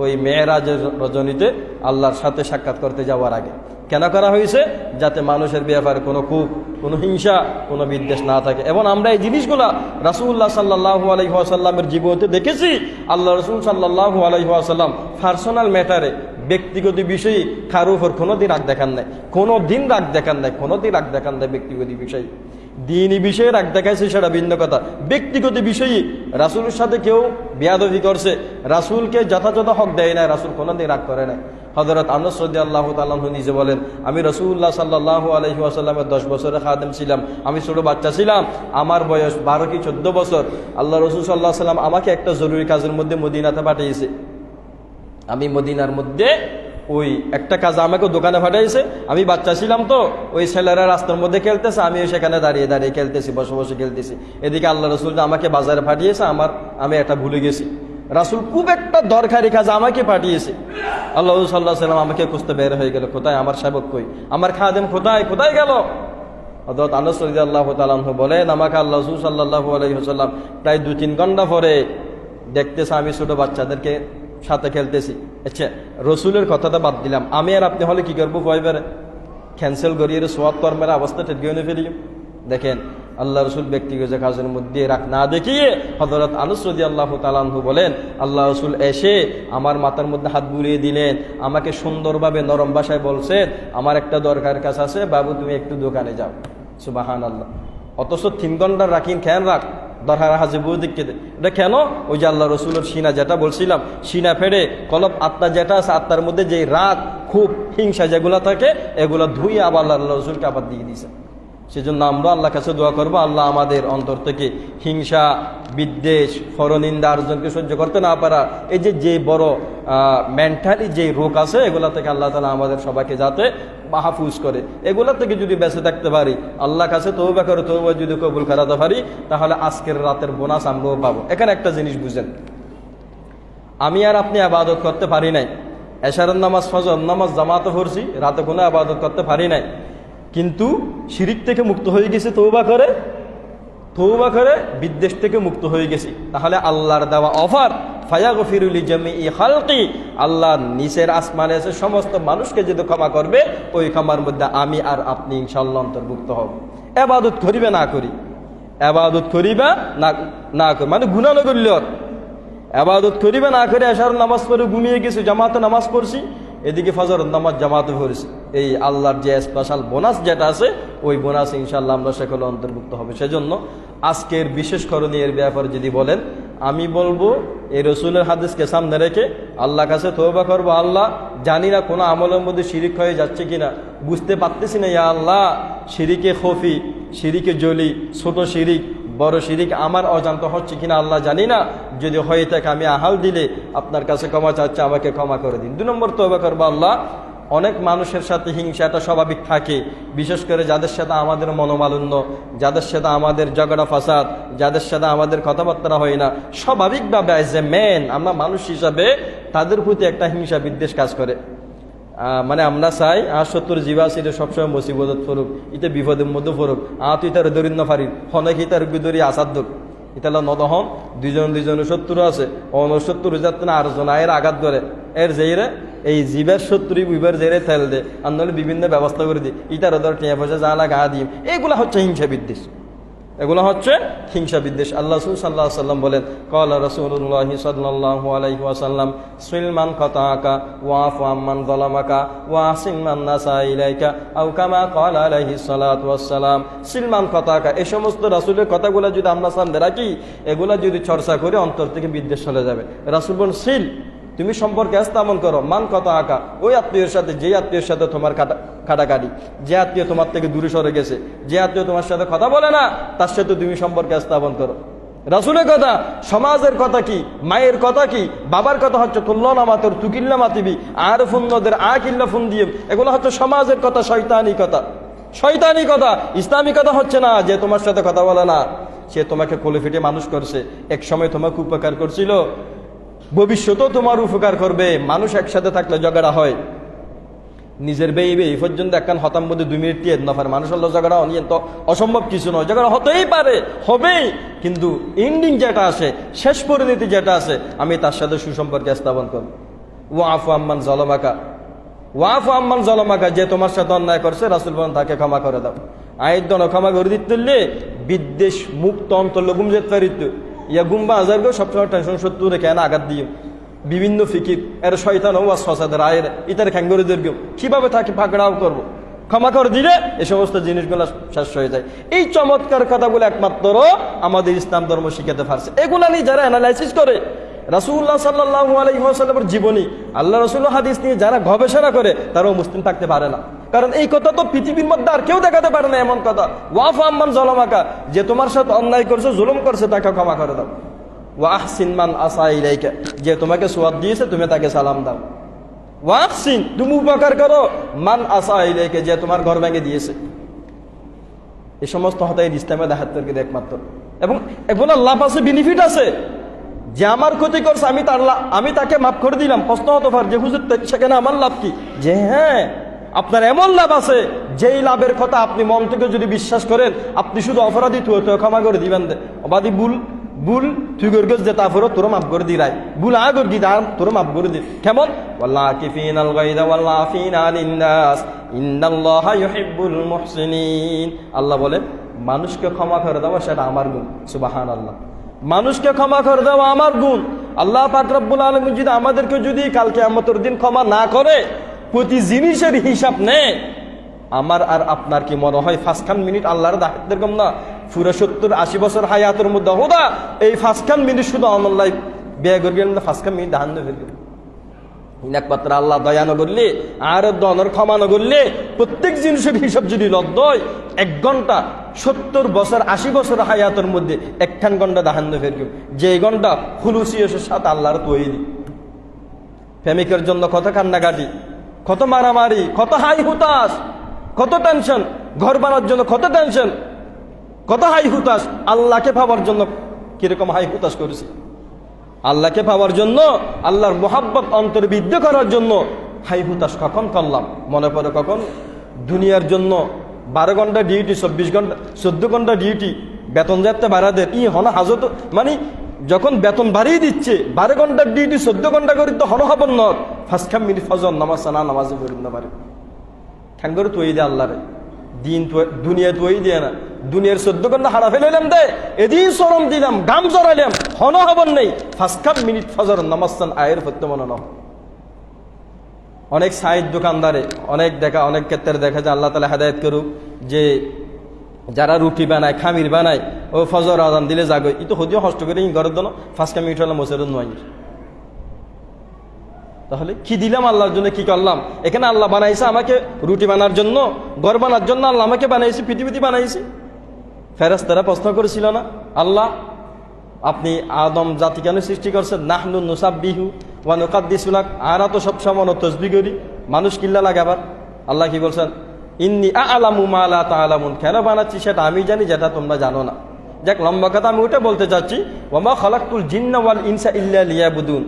ওই মেরাজের রজনীতে আল্লাহর সাথে সাক্ষাৎ করতে যাওয়ার আগে। কেন করা হয়েছে? যাতে মানুষের ব্যাপারে কোনো খুব, কোনো হিংসা, কোনো বিদ্বেষ না থাকে। এবং আমরা এই জিনিসগুলা রাসূলুল্লাহ সাল্লাল্লাহু আলাইহি ওয়াসাল্লামের জীবনে দেখেছি। আল্লাহ রাসূল সাল্লাল্লাহু আলাইহি ওয়াসাল্লাম পার্সোনাল ম্যাটারে, ব্যক্তিগত বিষয়ে কারোর উপর কোনোদিন রাগ দেখান নাই, কোনোদিন রাগ দেখান নাই ব্যক্তিগত বিষয়ে। দিনই বিষয়ে রাগ দেখাইছে সেটা ভিন্ন কথা, ব্যক্তিগত বিষয়ে রাসূলের সাথে কেউ বেয়াদবি করছে, রাসূলকে যথাযথ হক দেয় না, রাসূল কোনোদিন রাগ করে নাই। হযরত আনাস রাদিয়াল্লাহু তাআলা আনহু নিজে বলেন, আমি রাসূলুল্লাহ সাল্লাল্লাহু আলাইহি ওয়াসাল্লামের 10 বছরের খাদেম ছিলাম, আমি ছোট বাচ্চা ছিলাম, আমার বয়স 12 কি 14 বছর। আল্লাহ রাসূল সাল্লাল্লাহু আলাইহি ওয়াসাল্লাম আমাকে একটা জরুরি কাজের মধ্যে মদিনাতে পাঠিয়েছে। আমি মদিনার মধ্যে ওই একটা কাজ আমাকে দোকানে পাঠাইছে, আমি বাচ্চা ছিলাম, তো ওই ছেলেরা রাস্তার মধ্যে খেলতেছে, আমি সেখানে দাঁড়িয়ে দাঁড়িয়ে খেলতেছি, বসে বসে খেলতেছি। এদিকে আল্লাহ রাসূল আমাকে বাজারে পাঠিয়েছে, আমি এটা ভুলে গেছি। রাসূল খুব একটা দরকারি কাজ আমাকে পাঠিয়েছে। আল্লাহ সাল্লাল্লাহু আলাইহি ওয়াসাল্লাম আমাকে খুঁজতে বের হয়ে গেল, কোথায় আমার সেবক, কই আমার খাদেম, কোথায় গেল? হযরত আনাস রাদিয়াল্লাহু তাআলা আনহু বলেন, আমাকে আল্লাহ রাসূল সাল্লাল্লাহু আলাইহি ওয়াসাল্লাম প্রায় 2-3 ঘন্টা পরে দেখতেছে আমি ছোট বাচ্চাদেরকে সাথে খেলতেছি। আচ্ছা, রসুলের কথাটা বাদ দিলাম, আমি আর আপনি হলে কি করবো? ভয়বারে ক্যান্সেল করিয়ে সোয়াব কর্মের অবস্থা টেটগিয়ে ফেলি। দেখেন আল্লাহ রসুল ব্যক্তিগত কাজের মধ্যে রাখ না দেখিয়ে হযরত আনাস রাদিয়াল্লাহু তাআলা আনহু বলেন, আল্লাহ রসুল এসে আমার মাথার মধ্যে হাত বুলিয়ে দিলেন, আমাকে সুন্দরভাবে নরম ভাষায় বলছেন, আমার একটা দরকার কাজ আছে বাবু, তুমি একটু দোকানে যাও। সুবহানাল্লাহ। অথচ 3 ঘন্টা রাখিন খেয়াল রাখ দরকার হাজে বউ দিককে এটা কেন? ওই যে আল্লাহ রসুলের সিনা যেটা বলছিলাম, সিনা ফেড়ে কলব আত্মা যেটা আছে, আত্মার মধ্যে যে রাগ খুব হিংসা যেগুলো থাকে এগুলো ধুই আবার আল্লাহ রসুলকে আবার দিয়ে দিয়েছে। সেজন্য আমরা আল্লাহর কাছে দোয়া করবো, আল্লাহ আমাদের অন্তর থেকে হিংসা, বিদ্বেষ, পরনিন্দা, আরেকজনকে সহ্য করতে না পারা, এই যে বড় মেন্টালি যে রোগ আছে এগুলা থেকে আল্লাহ তাআলা আমাদের সবাইকে যাতে মাহফুজ করে। এগুলা থেকে যদি বেঁচে থাকতে পারি, আল্লাহর কাছে তওবা করে তওবা যদি কবুল করাতে পারি, তাহলে আজকের রাতের বোনাস আমরাও পাবো। এখানে একটা জিনিস বুঝেন, আমি আর আপনি ইবাদত করতে পারি নাই, এশারের নামাজ ফজর নামাজ জামাতে পড়ছি, রাতে কোনো ইবাদত করতে পারি নাই, কিন্তু শিরিক থেকে মুক্ত হয়ে গেছি তওবা করে বিদ্বেষ থেকে মুক্ত হয়ে গেছি। তাহলে আল্লাহর দেওয়া অফার ফায়াগফিরু লিজামিই খালকি, আল্লাহ নিচের আসমানে আছে সমস্ত মানুষকে যদি ক্ষমা করবে, ওই ক্ষমার মধ্যে আমি আর আপনি ইনশাআল্লাহ অন্তর্ভুক্ত হব। ইবাদত করিবে না করি, ইবাদত করিবা না করি মানে গুনাহ না করলে, ইবাদত করিবে না করে এশার নামাজ পড়ে ঘুমিয়ে গেছি, জামাতে নামাজ পড়ছি, এদিকে ফজর নামাজ জামাতে পড়ছি, এই আল্লাহর যে স্পেশাল বোনাস যেটা আছে ওই বোনাস ইনশাআল্লাহ আমরা সেগুলো অন্তর্ভুক্ত হবে। সেজন্য আজকের বিশেষ করণীয় এর ব্যাপারে যদি বলেন, আমি বলবো এই রসুলের হাদিসকে সামনে রেখে আল্লাহর কাছে তওবা করবো, আল্লাহ জানি না কোনো আমলের মধ্যে শিরিক হয়ে যাচ্ছে কিনা, বুঝতে পারতেছি না, ইয়া আল্লাহ শিরিকে খফি, শিরিকে জলি, ছোট শিরিক, বড় শিরিক আমার অজান্ত হচ্ছে কিনা আল্লাহ জানি না, যদি হয়ে থাকে আমি আহাল দিলে আপনার কাছে ক্ষমা চাচ্ছি, আমাকে ক্ষমা করে দিন। 2 নম্বর তওবা করবো, আল্লাহ অনেক মানুষের সাথে হিংসাটা স্বাভাবিক থাকে, বিশেষ করে যাদের সাথে আমাদের মনোমালিন্য, যাদের সাথে আমাদের ঝগড়া ফাসাদ, যাদের সাথে আমাদের কথাবার্তা হয় না, স্বাভাবিকভাবে এজ এ ম্যান আমরা মানুষ হিসাবে তাদের প্রতি একটা হিংসা বিদ্বেষ কাজ করে। মানে আমরা চাই আর 70 জীবাসীর সবসময় মুসিবত ফরুক, ইতে বিপদের মধ্যে ফরুক, তুই তার দরিদ্র ফারির হনকি তার গুদরি আসাদ্দক ইতালা নদহন দুজনের শত্রু আছে, অনশত্রু যাতে না আরজন এর আঘাত করে, এর যেইরে এই জীবের শত্রু বিবের জেরে তেল দে, আর নাহলে বিভিন্ন ব্যবস্থা করে দিই, ইতার ওদের টিয়া পয়সা জালা গা দিই, এগুলা হচ্ছে হিংসা বিদ্বেষ, এগুলো হচ্ছে হিংসা বিদ্বেষ। আল্লাহ রাসূল সাল্লাল্লাহু আলাইহি ওয়াসাল্লাম বলেন, ক্বালা রাসূলুল্লাহ সাল্লাল্লাহু আলাইহি ওয়াসাল্লাম সুলমান কাতাকা ওয়াফু আম্মান যালামাকা ওয়া আহসিন মান নাসা ইলাইকা আও কামা ক্বালা আলাইহি সাল্লাতু ওয়াসসালাম। সুলমান কাতাকা, এই সমস্ত রাসূলের কথাগুলো যদি আমরা সামনে রাখি, এগুলা যদি চর্চা করে অন্তর থেকে বিদ্বেষ চলে যাবে। রাসূল বলেন, সিল তুমি সম্পর্কে স্থাপন করো, মান কথা আঁকা, ওই আত্মীয়ের সাথে যে আত্মীয়ের সাথে তোমার কাটাকাটি, যে আত্মীয় তোমার থেকে দূরে সরে গেছে, যে আত্মীয় তোমার সাথে কথা বলে না, তার সাথে তুমি সম্পর্কে স্থাপন করো। রাসূলের কথা, সমাজের কথা কি, মায়ের কথা কি, বাবার কথা হচ্ছে কুল্লানা মাতর তুকিল্লা মাতিবি আর ফুন্নদের আকিল্লা ফুন দিয়ে, এগুলো হচ্ছে সমাজের কথা, শয়তানি কথা। ইসলামী কথা হচ্ছে না যে তোমার সাথে কথা বলে না, সে তোমাকে কোলে ফিটে মানুষ করছে, এক সময় তোমাকে উপকার করছিল, ভবিষ্যতেও তোমার উপকার করবে। মানুষ একসাথে থাকলে ঝগড়া হয়, নিজের বেইবে এই পর্যন্ত একখান হতাম মধ্যে 2 মিনিট 3 দফার মানুষ হলো ঝগড়া অনিয়ন তো অসম্ভব কিছু নয়, ঝগড়া হতেই পারে, হবেই, কিন্তু এন্ডিং যেটা আসে, শেষ পরিণতি যেটা আছে, আমি তার সাথে সুসম্পর্ক স্থাপন করব। ওয়াফু আম্মান যালামাকা, যে তোমার সাথে অন্যায় করছে, রাসূল বলেন তাকে ক্ষমা করে দাও। আয়ের দন ক্ষমা করে দিতে বিদ্বেষ মুক্ত অন্তর লগুম যেতে পারিত, ইয়া গুম্বা আজারগো সবসময় টেনশন সত্তর রেখে আঘাত দিয়ে বিভিন্ন ফিকির এর শয়তান ও ফসাদের আয়ের ইতার খ্যাঙ্গরে দীর্ঘ কিভাবে তাকে পাকড়াও করব, ক্ষমা করে দিলে এই সমস্ত জিনিসগুলো শেষ হয়ে যায়। এই চমৎকার কথাগুলো একমাত্র আমাদের ইসলাম ধর্ম শিখাতে পারছে। এগুলা নিয়ে যারা অ্যানালাইসিস করে, রাসূলুল্লাহ সাল্লাল্লাহু আলাইহি ওয়াসাল্লামের জীবনী, আল্লাহ রাসূল হাদিস নিয়ে যারা গবেষণা করে, তারাও মুসলিম থাকতে পারে না। কারণ এই কথা তো পৃথিবীর মধ্যে আর কেউ দেখাতে পারে না এমন কথা। ওয়াফু আম্মান যালামাকা, যে তোমার সাথে অন্যায় করছে, জুলুম করছে, তাকে ক্ষমা করে দাও। ওয়া আহসিন মান আসা ইলাইকা, যে তোমাকে সোয়াব দিয়েছে তুমি তাকে সালাম দাও। ওয়া আহসিন, তুমি উপকার করো, মান আসা ইলাইকা, যে তোমার ঘর ভেঙে দিয়েছে। এই সমস্ত হতে ইসলামে দেখাতে একমাত্র, এবং এগুলো লাভ আছে, বেনিফিট আছে। যে আমার ক্ষতি করছে আমি তাকে মাফ করে দিলাম, প্রশ্ন হতে পারে যে হুজুর সেখানে আমার লাভ কি? যে হ্যাঁ, আপনার এমন লাভ আছে যেই লাভের কথা আপনি মন থেকে যদি বিশ্বাস করেন, আপনি শুধু অপরাধী তুই ক্ষমা করে দিবেন। অবাধি ভুল তুই করগস যে তারপরে তোর মাফ করে দি রাই, ভুল আগর কি তার তোর মাফ করে দি। কেমন? ওয়াল্লাকিফিনাল গায়দা ওয়াল্লাফিনা লিন্নাস ইন্নাল্লাহা ইউহিব্বুল মুহসিনিন। আল্লাহ বলেন মানুষকে ক্ষমা করে দেওয়া সেটা আমার গুণ। সুবহানাল্লাহ, মানুষকে ক্ষমা করে দেওয়া আমার গুণ। আল্লাহ পাক রব্বুল আলামিন যদি আমাদেরকে যদি কাল কিয়ামতের দিন ক্ষমা না করে, প্রতি জিনিসের হিসাব নেয়, আমার আর আপনার কি মনে হয় 5 মিনিট আল্লাহর দাহিত এরকম না? পুরো 70-80 বছর হায়াতের মধ্যে হোদা এই 5 মিনিট শুধু আমার লাইফ ব্যয় করে গেলেন না, 5 মিনিট দাহান্ন হয়ে গেল। একমাত্র আল্লাহ দয়া না করলে আর দনের ক্ষমা না করলে প্রত্যেক জিনিসের হিসাব যদি লব্ধ হয় 1 ঘন্টা 70 বছর 80 বছর হায়াতের মধ্যে 1 ঘন্টা দাহান্ন ফের গেল। যে ঘন্টা খুলুসিয়সের সাথে আল্লাহর তৈরি। প্রেমিকের জন্য কত কান্নাকাটি, কত মারামারি, কত হাই হুতাশ, কত টেনশন, ঘর বানার জন্য কত টেনশন, কত হাই হুতাশ। আল্লাহকে পাওয়ার জন্য কিরকম হাই হুতাশ করেছি, আল্লাহকে পাওয়ার জন্য, আল্লাহর মোহাব্বত অন্তর বৃদ্ধি করার জন্য হাই হুতাশ কখন করলাম? মনে পড়ে কখন দুনিয়ার জন্য 12 ঘন্টা ডিউটি, 24 ঘন্টা 14 ঘন্টা ডিউটি, বেতন যাতে বাড়াদের ই হন হাজত, মানে যখন বেতন বাড়িয়ে দিচ্ছে 12 ঘন্টার ডিউটি 14 ঘন্টা করি তো হন হবন নর 5 মিনিট ফজর নামাজ না নামাজে পড়ি না পারে খ্যান করে তুই দে আল্লাহরে দিন দুনিয়া তুই দিয়ে না, দুনিয়ার 14 ঘন্টা হারা ফেলাইলাম দে, এদিন শরম দিলাম, গাম জড়াইলাম, হন হবন নেই 5 মিনিট ফজর নামাজ আয়ের করতে মনে না। অনেক সাইড দোকানদারে অনেক ক্ষেত্রে দেখা যায়, আল্লাহ তাআলা হেদায়েত করুক, যে যারা রুটি বানায়, খামির বানায়, ও ফজর আজান দিলে জাগো, ই তো হদিও কষ্ট করে ঘরের জন্য 5 মিনিট হলে মোসের নয়। তাহলে কি দিলাম আল্লাহর জন্য, কি করলাম? এখানে আল্লাহ বানাইছে আমাকে রুটি বানার জন্য, ঘর বানার জন্য আল্লাহ আমাকে বানাইছে, পৃথিবীতে বানাইছে। ফেরেশতারা প্রশ্ন করেছিল না, আল্লাহ আপনি আদম জাতি কেন সৃষ্টি করছেন? নাহনু নুসাব্বিহু ওয়া নুকাদ্দিসু লাক, আরা তো সব সময় তসবিহ করি, মানুষ কিল্লা লাগে। আবার আল্লাহ কি বলছেন? ইন্নী আ'লামু মা লা তা'লামুন, কেন বানাচ্ছি সেটা আমি জানি, যেটা তোমরা জানো না। যাক, লম্বা কথা আমি ওটা বলতে চাচ্ছি, ওয়া মা খালাকতুল জিন্না ওয়াল ইনসা ইল্লা লিয়াবুদুন।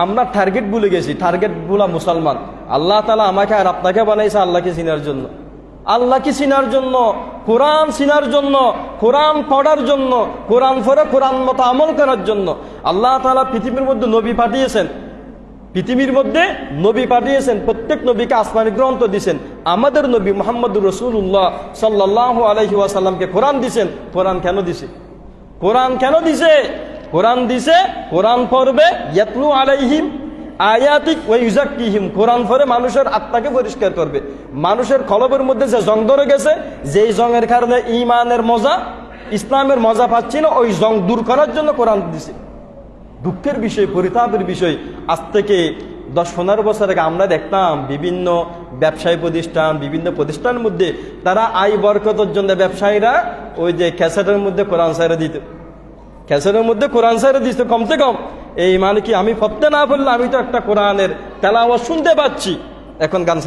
আমরা টার্গেট ভুলে গেছি, টার্গেট ভুলা মুসলমান। আল্লাহ তাআলা আমাকে আর আপনাকে বানাইছে আল্লাহকে চিনার জন্য, আল্লাহকে চিনার জন্য, কোরআন চিনার জন্য, কোরআন পড়ার জন্য, কোরআন পড়ে কোরআন মতো আমল করার জন্য। আল্লাহ তাআলা পৃথিবীর মধ্যে নবী পাঠিয়েছেন, প্রত্যেক নবীকে আসমানি গ্রন্থ দিয়েছেন। আমাদের নবী মুহাম্মদুর রাসূলুল্লাহ সাল্লাল্লাহু আলাইহি ওয়াসাল্লামকে কোরআন দিয়েছেন। কোরআন কেন দিছে? কোরআন দিছে কোরআন পড়বে, ইয়াতলু আলাইহিম আয়াতিক ওয়া ইউযাক্কিহিম, কোরআন পড়ে মানুষের আত্মাকে পরিষ্কার করবে। মানুষের কলবের মধ্যে যে জং ধরে গেছে, যেই জংয়ের কারণে ঈমানের মজা, ইসলামের মজা পাচ্ছি না, ওই জং দূর করার জন্য কোরআন দিছে। দুঃখের বিষয়, পরিতাপের বিষয়, আজ থেকে 10-15 বছর আগে আমরা দেখতাম বিভিন্ন ব্যবসায়ী প্রতিষ্ঠান, বিভিন্ন প্রতিষ্ঠানের মধ্যে তারা আয় বরকতের জন্য ব্যবসায়ীরা ওই যে ক্যাসেটের মধ্যে কোরআন সাইরা দিত, কমসে কম এই মানে কি, আমি পড়তে না বললে আমি তো একটা কোরআনের তেলাওয়াত শুনতে পাচ্ছি, এখন গান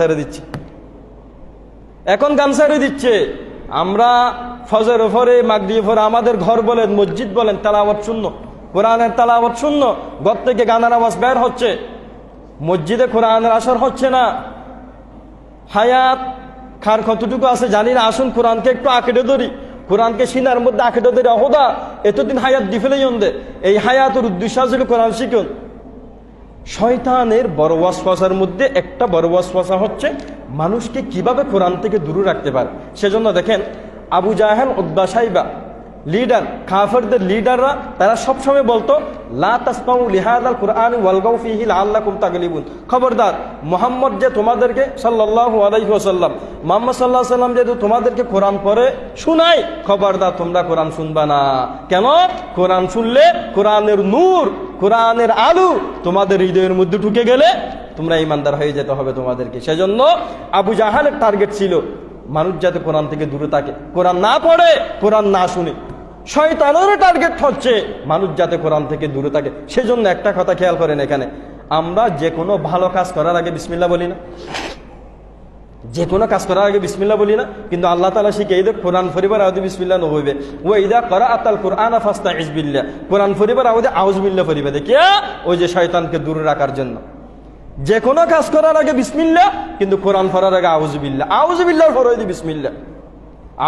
সাইরে দিচ্ছে। আমরা ফজর পরে, মাগরিব পরে আমাদের ঘর বলেন, মসজিদ বলেন, তেলাওয়াত শূন্য, কোরআনের তেলাওয়াত শূন্য। ঘর থেকে গানের আওয়াজ বের হচ্ছে, মসজিদে কোরআনের আসর হচ্ছে না। হায়াত খার কতটুকু আছে জানি না, আসুন কোরআনকে একটু আঁকড়ে ধরি, কোরআনকে সিনার মধ্যে আঁকড়ে ধরি। অহদা এতদিন হায়াত দিফেলেই অন্ধে, এই হায়াতের উদ্দেশ্য ছিল কোরআন শিখুন। শয়তানের বড় ওয়াসওয়াসার মধ্যে একটা বড় ওয়াসওয়াসা হচ্ছে মানুষকে কিভাবে কোরআন থেকে দূরে রাখতে পারে। সেজন্য দেখেন আবু জাহেল, উতবা, শাইবা লিডার, কাফেরদের লিডাররা, তারা সবসময় বলতো লা তাসমাউ লিহাদাল কুরআন ওয়ালগাউ ফীহি লাআল্লাকুম তাগলিবুন। খবরদার, মুহাম্মদ যে তোমাদেরকে সাল্লাল্লাহু আলাইহি ওয়াসাল্লাম, মুহাম্মদ সাল্লাল্লাহু আলাইহি ওয়াসাল্লাম যে তোমাদেরকে কোরআন পড়ে শোনায়, খবরদার তোমরা কোরআন শুনবা না। কেন? কোরআন শুনলে কোরআনের নূর, কোরআনের আলো তোমাদের হৃদয়ের মধ্যে ঢুকে গেলে তোমরা ঈমানদার হয়ে যেতে হবে তোমাদেরকে। সেজন্য আবু জাহালের টার্গেট ছিল মানুষ যাতে কোরআন থেকে দূরে থাকে, কোরআন না পড়ে, কোরআন না শুনে। শয়তানেরও টার্গেট হচ্ছে মানুষ যাতে কোরআন থেকে দূরে থাকে। সেজন্য একটা কথা খেয়াল করেন, এখানে আমরা যে কোনো ভালো কাজ করার আগে বিসমিল্লাহ বলি না, যে কোনো কাজ করার আগে বিসমিল্লাহ বলি না, কিন্তু আল্লাহ তাআলা শিখিয়ে দেয় কোরআন পড়িবার আগে বিসমিল্লাহ নবইবে। ওয়া ইযা ক্বারাআতাল কুরআনা ফাস্তাইজ বিল্লাহ, কোরআন পড়িবার আগে আউযু বিল্লাহ পড়িবে। দেখিয়া ওই যে শয়তানকে দূরে রাখার জন্য যে কোনো কাজ করার আগে বিসমিল্লাহ, কিন্তু কোরআন পড়ার আগে আউযু বিল্লাহ, আউযু বিল্লাহর পরে দি বিসমিল্লাহ,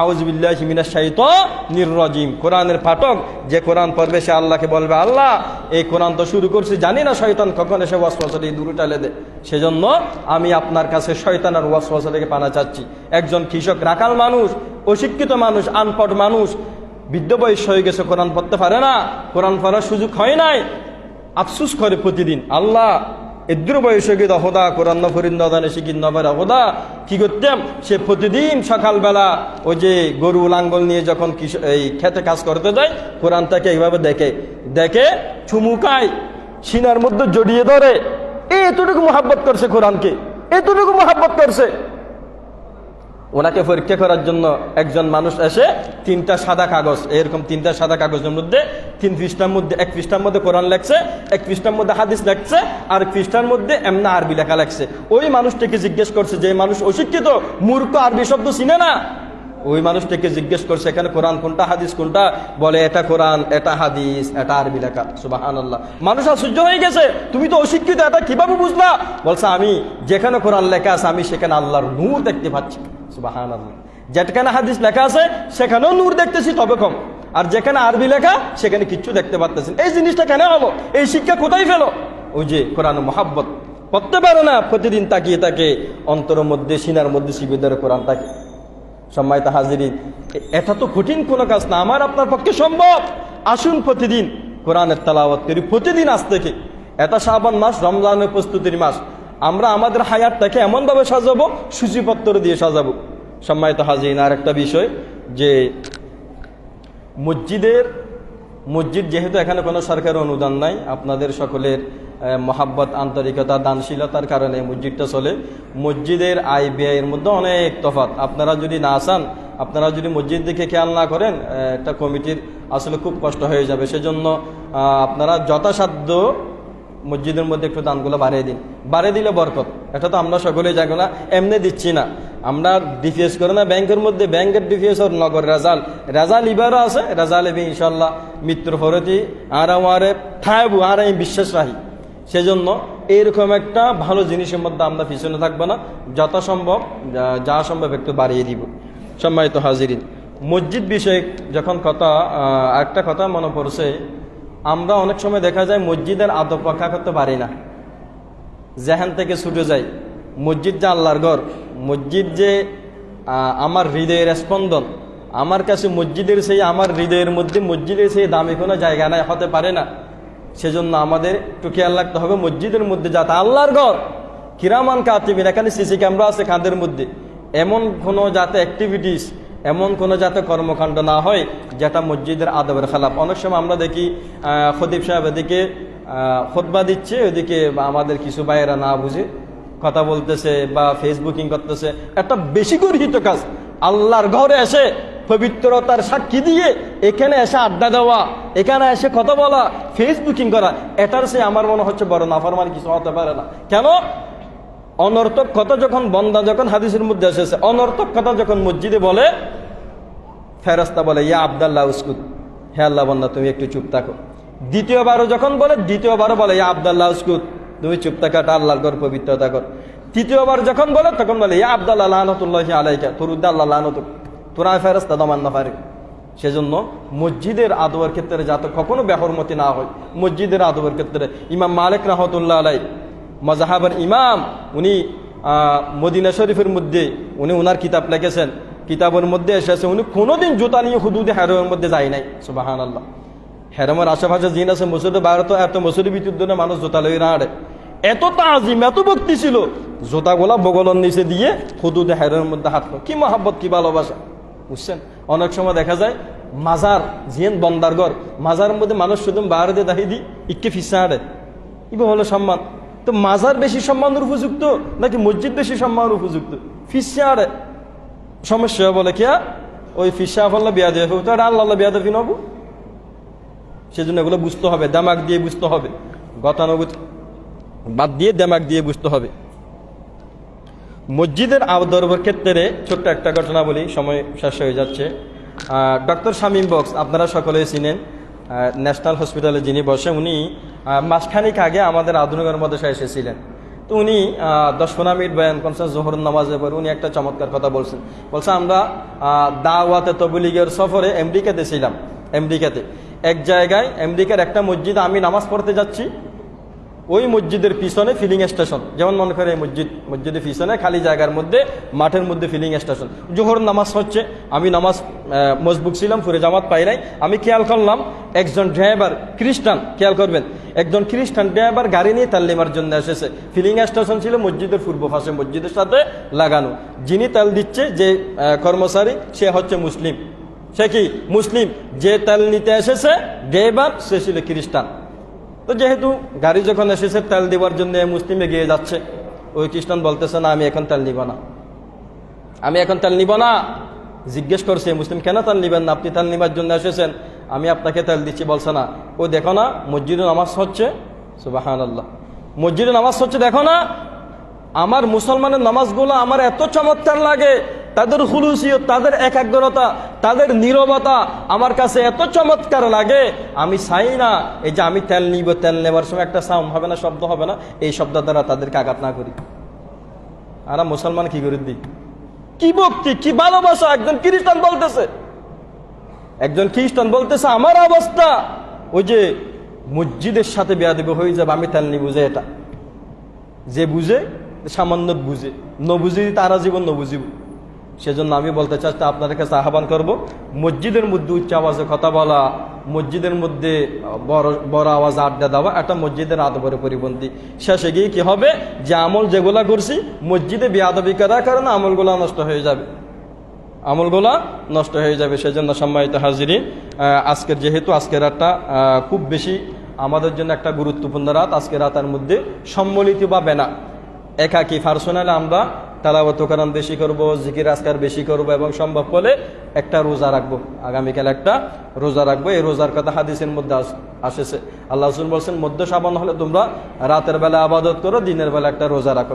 আউযু বিল্লাহি মিনাশ শাইতানির রাজিম। কোরআনের পাঠক যে কোরআন পড়বে সে আল্লাহকে বলবে, আল্লাহ এই কোরআন তো শুরু করছি, জানি না শয়তান কখন এসে ওয়াসওয়াসা দিয়ে দূরে টালে দেয়। সেজন্য আমি আপনার কাছে শয়তানের ওয়াসওয়াসা থেকে পানা চাচ্ছি। একজন কৃষক, রাখাল মানুষ, অশিক্ষিত মানুষ, আনপড় মানুষ, বৃদ্ধ বয়স হয়ে গেছে, কোরআন পড়তে পারে না, কোরআন পড়ার সুযোগ হয় নাই, আফসুস করে প্রতিদিন, আল্লাহ এদ্র বয়সে গিয়ে হদা কোরআন ফরিন্দ দানে শিখিন নবার হদা কি করতাম, সে প্রতিদিন সকালবেলা ওই যে গরু লাঙ্গল নিয়ে যখন এই খেতে কাজ করতে যায়, কোরআনটাকে এইভাবে দেখে দেখে চুমুকায়, সিনার মধ্যে জড়িয়ে ধরে, এতটুকু মোহাব্বত করছে কোরআনকে, এতটুকু মোহাব্বত করছে। ওনাকে পরীক্ষা করার জন্য একজন মানুষ এসে 3টা সাদা কাগজ, এরকম 3টা সাদা কাগজের মধ্যে 3 পৃষ্ঠার মধ্যে, 1 পৃষ্ঠার মধ্যে কোরআন লেখছে, 1 পৃষ্ঠার মধ্যে হাদিস লেখছে, আর 1 পৃষ্ঠার মধ্যে এমনি আরবি লেখা লেখছে। ওই মানুষটাকে জিজ্ঞেস করছে, যে মানুষ অশিক্ষিত মূর্খ, আরবি শব্দ চিনে না, ওই মানুষটাকে জিজ্ঞেস করছে এখানে কোরআন কোনটা হাদিস কোনটা, বলে এটা কোরআন, এটা হাদিস, এটা আরবি লেখা। সুবহানাল্লাহ। মানুষ আশ্চর্য হয়ে গেছে, তুমি তো অশিক্ষিত, এটা কিভাবে বুঝলা? বলছে আমি যেখানে কোরআন লেখা আছে আমি সেখানে আল্লাহর নূর দেখতে পাচ্ছি। সুবহানাল্লাহ। যেখানে হাদিস লেখা আছে সেখানেও নূর দেখতেছি, তবে কম, আর যেখানে আরবি লেখা সেখানে কিচ্ছু দেখতে পাচ্তেছি। এই জিনিসটা কেন হলো? এই শিক্ষা কোথায় ফেলো? ওই যে কোরআন মহাব্বত করতে পারে না, প্রতিদিন তাকিয়ে তাকে অন্তরের মধ্যে, সিনার মধ্যে শিবির ধরে কোরআন তাকে। সম্মানিত হাজিরিন, এটা তো কঠিন কোনো কাজ না, আমার আপনার পক্ষে সম্ভব। আসুন প্রতিদিন কোরআনের তেলাওয়াত করি, প্রতিদিন আজ থেকে। এটা শাবান মাস, রমজানের প্রস্তুতির মাস। আমরা আমাদের হায়াতটাকে এমনভাবে সাজাবো, সূচিপত্র দিয়ে সাজাবো। সম্মানিত হাজিরিন, আর একটা বিষয়, যে মসজিদ যেহেতু এখানে কোনো সরকারি অনুদান নাই, আপনাদের সকলের মহাব্বত, আন্তরিকতা, দানশীলতার কারণে মসজিদটা চলে। মসজিদের আয় ব্যয়ের মধ্যে অনেক তফাৎ। আপনারা যদি না আসেন, আপনারা যদি মসজিদ দিকে খেয়াল না করেন, একটা কমিটির আসলে খুব কষ্ট হয়ে যাবে। সেজন্য আপনারা যথাসাধ্য মসজিদের মধ্যে একটু দানগুলো বাড়িয়ে দিন, বাড়িয়ে দিলে বরকত। এটা তো আমরা সকলেই জানি না, এমনি দিচ্ছি না। আমরা ডিপিএস করে না ব্যাংকের মধ্যে, ব্যাংকের ডিপিএস ওর নগর রেজাল ইবারও আছে, রেজাল এবি ইনশাল্লাহ মৃত্যুর ফরতি আর আমারে ঠাইবু, আর আমি বিশ্বাস রাখি। সেজন্য এইরকম একটা ভালো জিনিসের মধ্যে আমরা পিছনে থাকবো না, যথাসম্ভব যা সম্ভব একটু বাড়িয়ে দিব। সম্মানিত হাজিরিন, মসজিদ বিষয়ে যখন কথা, একটা কথা মনে পড়ছে, আমরা অনেক সময় দেখা যায় মসজিদের আদব রক্ষা করতে পারি না, যেখান থেকে ছুটে যাই। মসজিদ যে আল্লাহর ঘর, মসজিদ যে আমার হৃদয়ের স্পন্দন, আমার কাছে মসজিদের সেই, আমার হৃদয়ের মধ্যে মসজিদের সেই দামি কোনো জায়গা নাই, হতে পারে না। সেজন্য আমাদের একটু খেয়াল রাখতে হবে, মসজিদের মধ্যে যাতে আল্লাহর ঘর, কিরামান কাতিবিন, এখানে সিসি ক্যামেরা আছে কাঁধের মধ্যে, এমন কোনো যাতে অ্যাক্টিভিটিস, এমন কোনো যাতে কর্মকাণ্ড না হয় যেটা মসজিদের আদবের খেলাফ। অনেক সময় আমরা দেখি খতিব সাহেব এদিকে খুতবা দিচ্ছে, ওইদিকে আমাদের কিছু ভাইয়েরা না বুঝে কথা বলতেছে বা ফেসবুকিং করতেছে। একটা বেশি গর্হিত কাজ, আল্লাহর ঘরে এসে পবিত্রতার সাক্ষী দিয়ে এখানে এসে আড্ডা দেওয়া, এখানে এসে কথা বলা, ফেসবুকিং করা, এটার সে আমার মনে হচ্ছে বড় নাফরমান কিছু হতে পারে না। কেন? অনর্থক কথা যখন বন্দা, যখন হাদিসের মধ্যে এসেছে, অনর্থক কথা যখন মসজিদে বলে, ফেরেশতা বলে ইয়া আব্দাল্লাহ উসকুত, হে আল্লাহ বান্দা তুমি একটু চুপ থাকো। দ্বিতীয়বারও যখন বলে, দ্বিতীয়বারও বলে ইয়া আব্দাল্লাহ উসকুত, তুমি চুপ থাকো, এটা আল্লাহর ঘর, পবিত্রতা কর। তৃতীয়বার যখন বলে তখন বলে ইয়া আব্দাল্লাহ লানাতুল্লাহি আলাইকা, তোর উদ্দে আল্লাহ লানাতুক, তোরা ফেরেশতা দমান না পারে। সেজন্য মসজিদের আদবের ক্ষেত্রে যাতে কখনো বেহরমতি না হয়। মসজিদের আদবের ক্ষেত্রে ইমাম মালিক রাহমাতুল্লাহ আলাই, মাযহাবের ইমাম, উনি মদিনা শরীফের মধ্যে উনি ওনার কিতাব লিখেছেন, কিতাবের মধ্যে এসেছে উনি কোনোদিন জুতা নিয়ে হুদুদে হারামের মধ্যে যায় নাই। সুবহানাল্লাহ। হারামের আশেপাশে জিন আছে, মসজিদে বাইরে তো এত মসজিদের ভিতরে মানুষ জুতা লই না হাঁটে, এত তাজিম, এত ভক্তি ছিল, জুতাগুলা বগলন নিচে দিয়ে হুদুদে হারামের মধ্যে হাঁটলো। কি মহাব্বত, কি ভালোবাসা, বুঝছেন? অনেক সময় দেখা যায় মাজার, জিন বন্দার ঘর, মাজারের মধ্যে মানুষ শুধু বাইরে দিয়ে দাহি দি ইকে ফিসা হাঁটে, ইবে হলো সম্মান। তো মাজার বেশি সম্মানের উপযুক্ত নাকি মসজিদ বেশি সম্মানের উপযুক্ত? ফিসা হাঁটে, সমস্যা বলে কিয়া ওই ফিসা ফল্লা বিয়া দিয়ে তো আল্লাহ বিয়া দেবি নব। সেজন্য এগুলো বুঝতে হবে, দামাক দিয়ে বুঝতে হবে, গতানুগত বাদ দিয়ে দামাক দিয়ে বুঝতে হবে। মসজিদের আদবের ক্ষেত্রে ছোট্ট একটা ঘটনা বলি, সময় শেষ হয়ে যাচ্ছে। ডক্টর শামীম বক্স আপনারা সকলেই চিনেন, ন্যাশনাল হসপিটালে যিনি বসে, উনি মাসখানিক আগে আমাদের আধুনিকের মধ্যে এসেছিলেন। তো উনি 10-15 মিনিট বয়ান করছেন জোহর নামাজের পর। উনি একটা চমৎকার কথা বলছেন, বলছে আমরা দাওয়াতে তবলিগের সফরে আমেরিকাতে ছিলাম। আমেরিকাতে এক জায়গায়, আমেরিকার একটা মসজিদে আমি নামাজ পড়তে যাচ্ছি, ওই মসজিদের পিছনে ফিলিং স্টেশন, যেমন মনে করে এই মসজিদের পিছনে খালি জায়গার মধ্যে মাঠের মধ্যে ফিলিং স্টেশন। জোহর নামাজ হচ্ছে, আমি নামাজ মসবুক ছিলাম, পুরে জামাত পাই নাই। আমি খেয়াল করলাম একজন ড্রাইভার খ্রিস্টান, খেয়াল করবেন, একজন খ্রিস্টান ড্রাইভার গাড়ি নিয়ে তাল্লিমার জন্য এসেছে। ফিলিং স্টেশন ছিল মসজিদের পূর্ব পাশে, মসজিদের সাথে লাগানো। যিনি তেল দিচ্ছে, যে কর্মচারী, সে হচ্ছে মুসলিম। সে কি মুসলিম? যে তেল নিতে এসেছে ড্রাইভার, সে ছিল খ্রিস্টান। তো যেহেতু গাড়ি যখন এসেছে তেল দেওয়ার জন্য মুসলিম এগিয়ে যাচ্ছে, ওই খ্রিস্টান বলতেছে না আমি এখন তেল নিব না, আমি এখন তেল নিব না। জিজ্ঞেস করছে মুসলিম, কেন তেল নিবেন না? আপনি তেল নিবার জন্য এসেছেন, আমি আপনাকে তেল দিচ্ছি। বলছে না, ও দেখো না মসজিদে নামাজ হচ্ছে, সুবহানাল্লাহ, মসজিদে নামাজ হচ্ছে, দেখো না আমার মুসলমানের নামাজগুলো আমার এত চমৎকার লাগে, তাদের খুলুসিয়ত, তাদের একাগ্রতা, তাদের নীরবতা আমার কাছে এত চমৎকার লাগে। আমি চাই না এই যে আমি তেল নিব, তেল নেবার সময় একটা সাউন্ড হবে না, শব্দ হবে না, এই শব্দ দ্বারা তাদেরকে আঘাত না করি। আর মুসলমান কি করে দিই, কি ভক্তি, কি ভালোবাসা। একজন খ্রিস্টান বলতেছে, একজন খ্রিস্টান বলতেছে আমার অবস্থা ওই যে মসজিদের সাথে বেয়াদবি হয়ে যাবে, আমি তেল নিব। যে এটা যে বুঝে সামান্য বুঝে, ন বুঝি তারা জীবন ন বুঝিব। সেজন্য আমি বলতে চাচ্ছি, আপনাদের কাছে আহ্বান করব, মসজিদের মধ্যে উচ্চ আওয়াজে কথা বলা, মসজিদের মধ্যে বড় আওয়াজ আড্ডা দেওয়া, একটা মসজিদের আদবের পরিপন্থী। শেষে গিয়ে কি হবে, যে আমল যেগুলা করছি মসজিদে বেয়াদবি করার কারণে আমলগুলা নষ্ট হয়ে যাবে, আমলগুলা নষ্ট হয়ে যাবে। সেজন্য সম্মানিত হাজিরিন, আজকের যেহেতু আজকের রাতটা খুব বেশি আমাদের জন্য একটা গুরুত্বপূর্ণ রাত, আজকের রাতের মধ্যে সম্মিলিত বা বেনা একাকি পার্সোনালি আমরা তেলাওয়াত কোরআন বেশি করব, জিকির আজকার বেশি করব, এবং সম্ভব হলে একটা রোজা রাখবো, আগামীকাল একটা রোজা রাখবো। এই রোজার কথা হাদিসের মধ্যে আসেছে, আল্লাহ রাসূল বলছেন মধ্য শাবান হলে তোমরা রাতের বেলা আবাদত করো, দিনের বেলা একটা রোজা রাখো।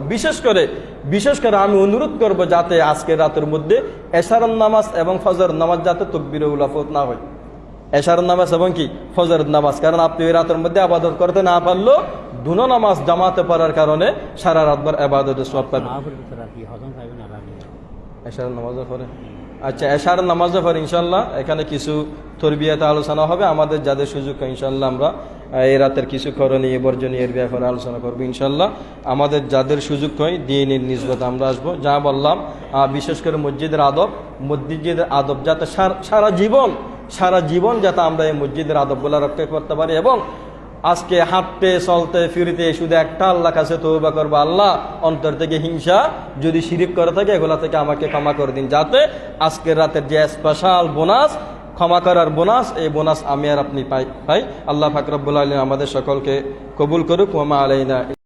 বিশেষ করে আমি অনুরোধ করব যাতে আজকের রাতের মধ্যে এশারের নামাজ এবং ফজর নামাজ যাতে তাকবীরে উলা ফৌত না হয়, এশারের নামাজ এবং কি ফজরের নামাজ। কারণ আপনি ওই রাতের মধ্যে আবাদত করতে না পারলেও দুনো নামাজ জামাতে পড়ার কারণে সারা রাতভর আবাদতের সওয়াব পাবেন। এশারের নামাজের পরে, আচ্ছা এশারের নামাজের পরে ইনশাল্লাহ এখানে কিছু তরবিয়াতে আলোচনা হবে। আমাদের যাদের সুযোগ হয় ইনশাল্লাহ আমরা এই রাতের কিছু করণীয় বর্জনীয় এর ব্যাপারে আলোচনা করবো ইনশাল্লাহ। আমাদের যাদের সুযোগ হয় দিনের নিসবত আমরা আসবো। যা বললাম বিশেষ করে মসজিদের আদব যাতে সারা জীবন যাতে আমরা এই মসজিদের আদবগুলো রক্ষা করতে পারি, এবং আজকে হাঁটতে চলতে ফিরতে শুধু একটা আল্লাহ কাছে তওবা করবো, আল্লাহ অন্তর থেকে হিংসা যদি শিরিক করে থাকে এগুলা থেকে আমাকে ক্ষমা করে দিন, যাতে আজকের রাতের যে স্পেশাল বোনাস, ক্ষমা করার বোনাস, এই বোনাস আমি আর আপনি পাই। আল্লাহ পাক রব্বুল আলামিন আমাদের সকলকে কবুল করুক। ওয়া মা আলাইনা।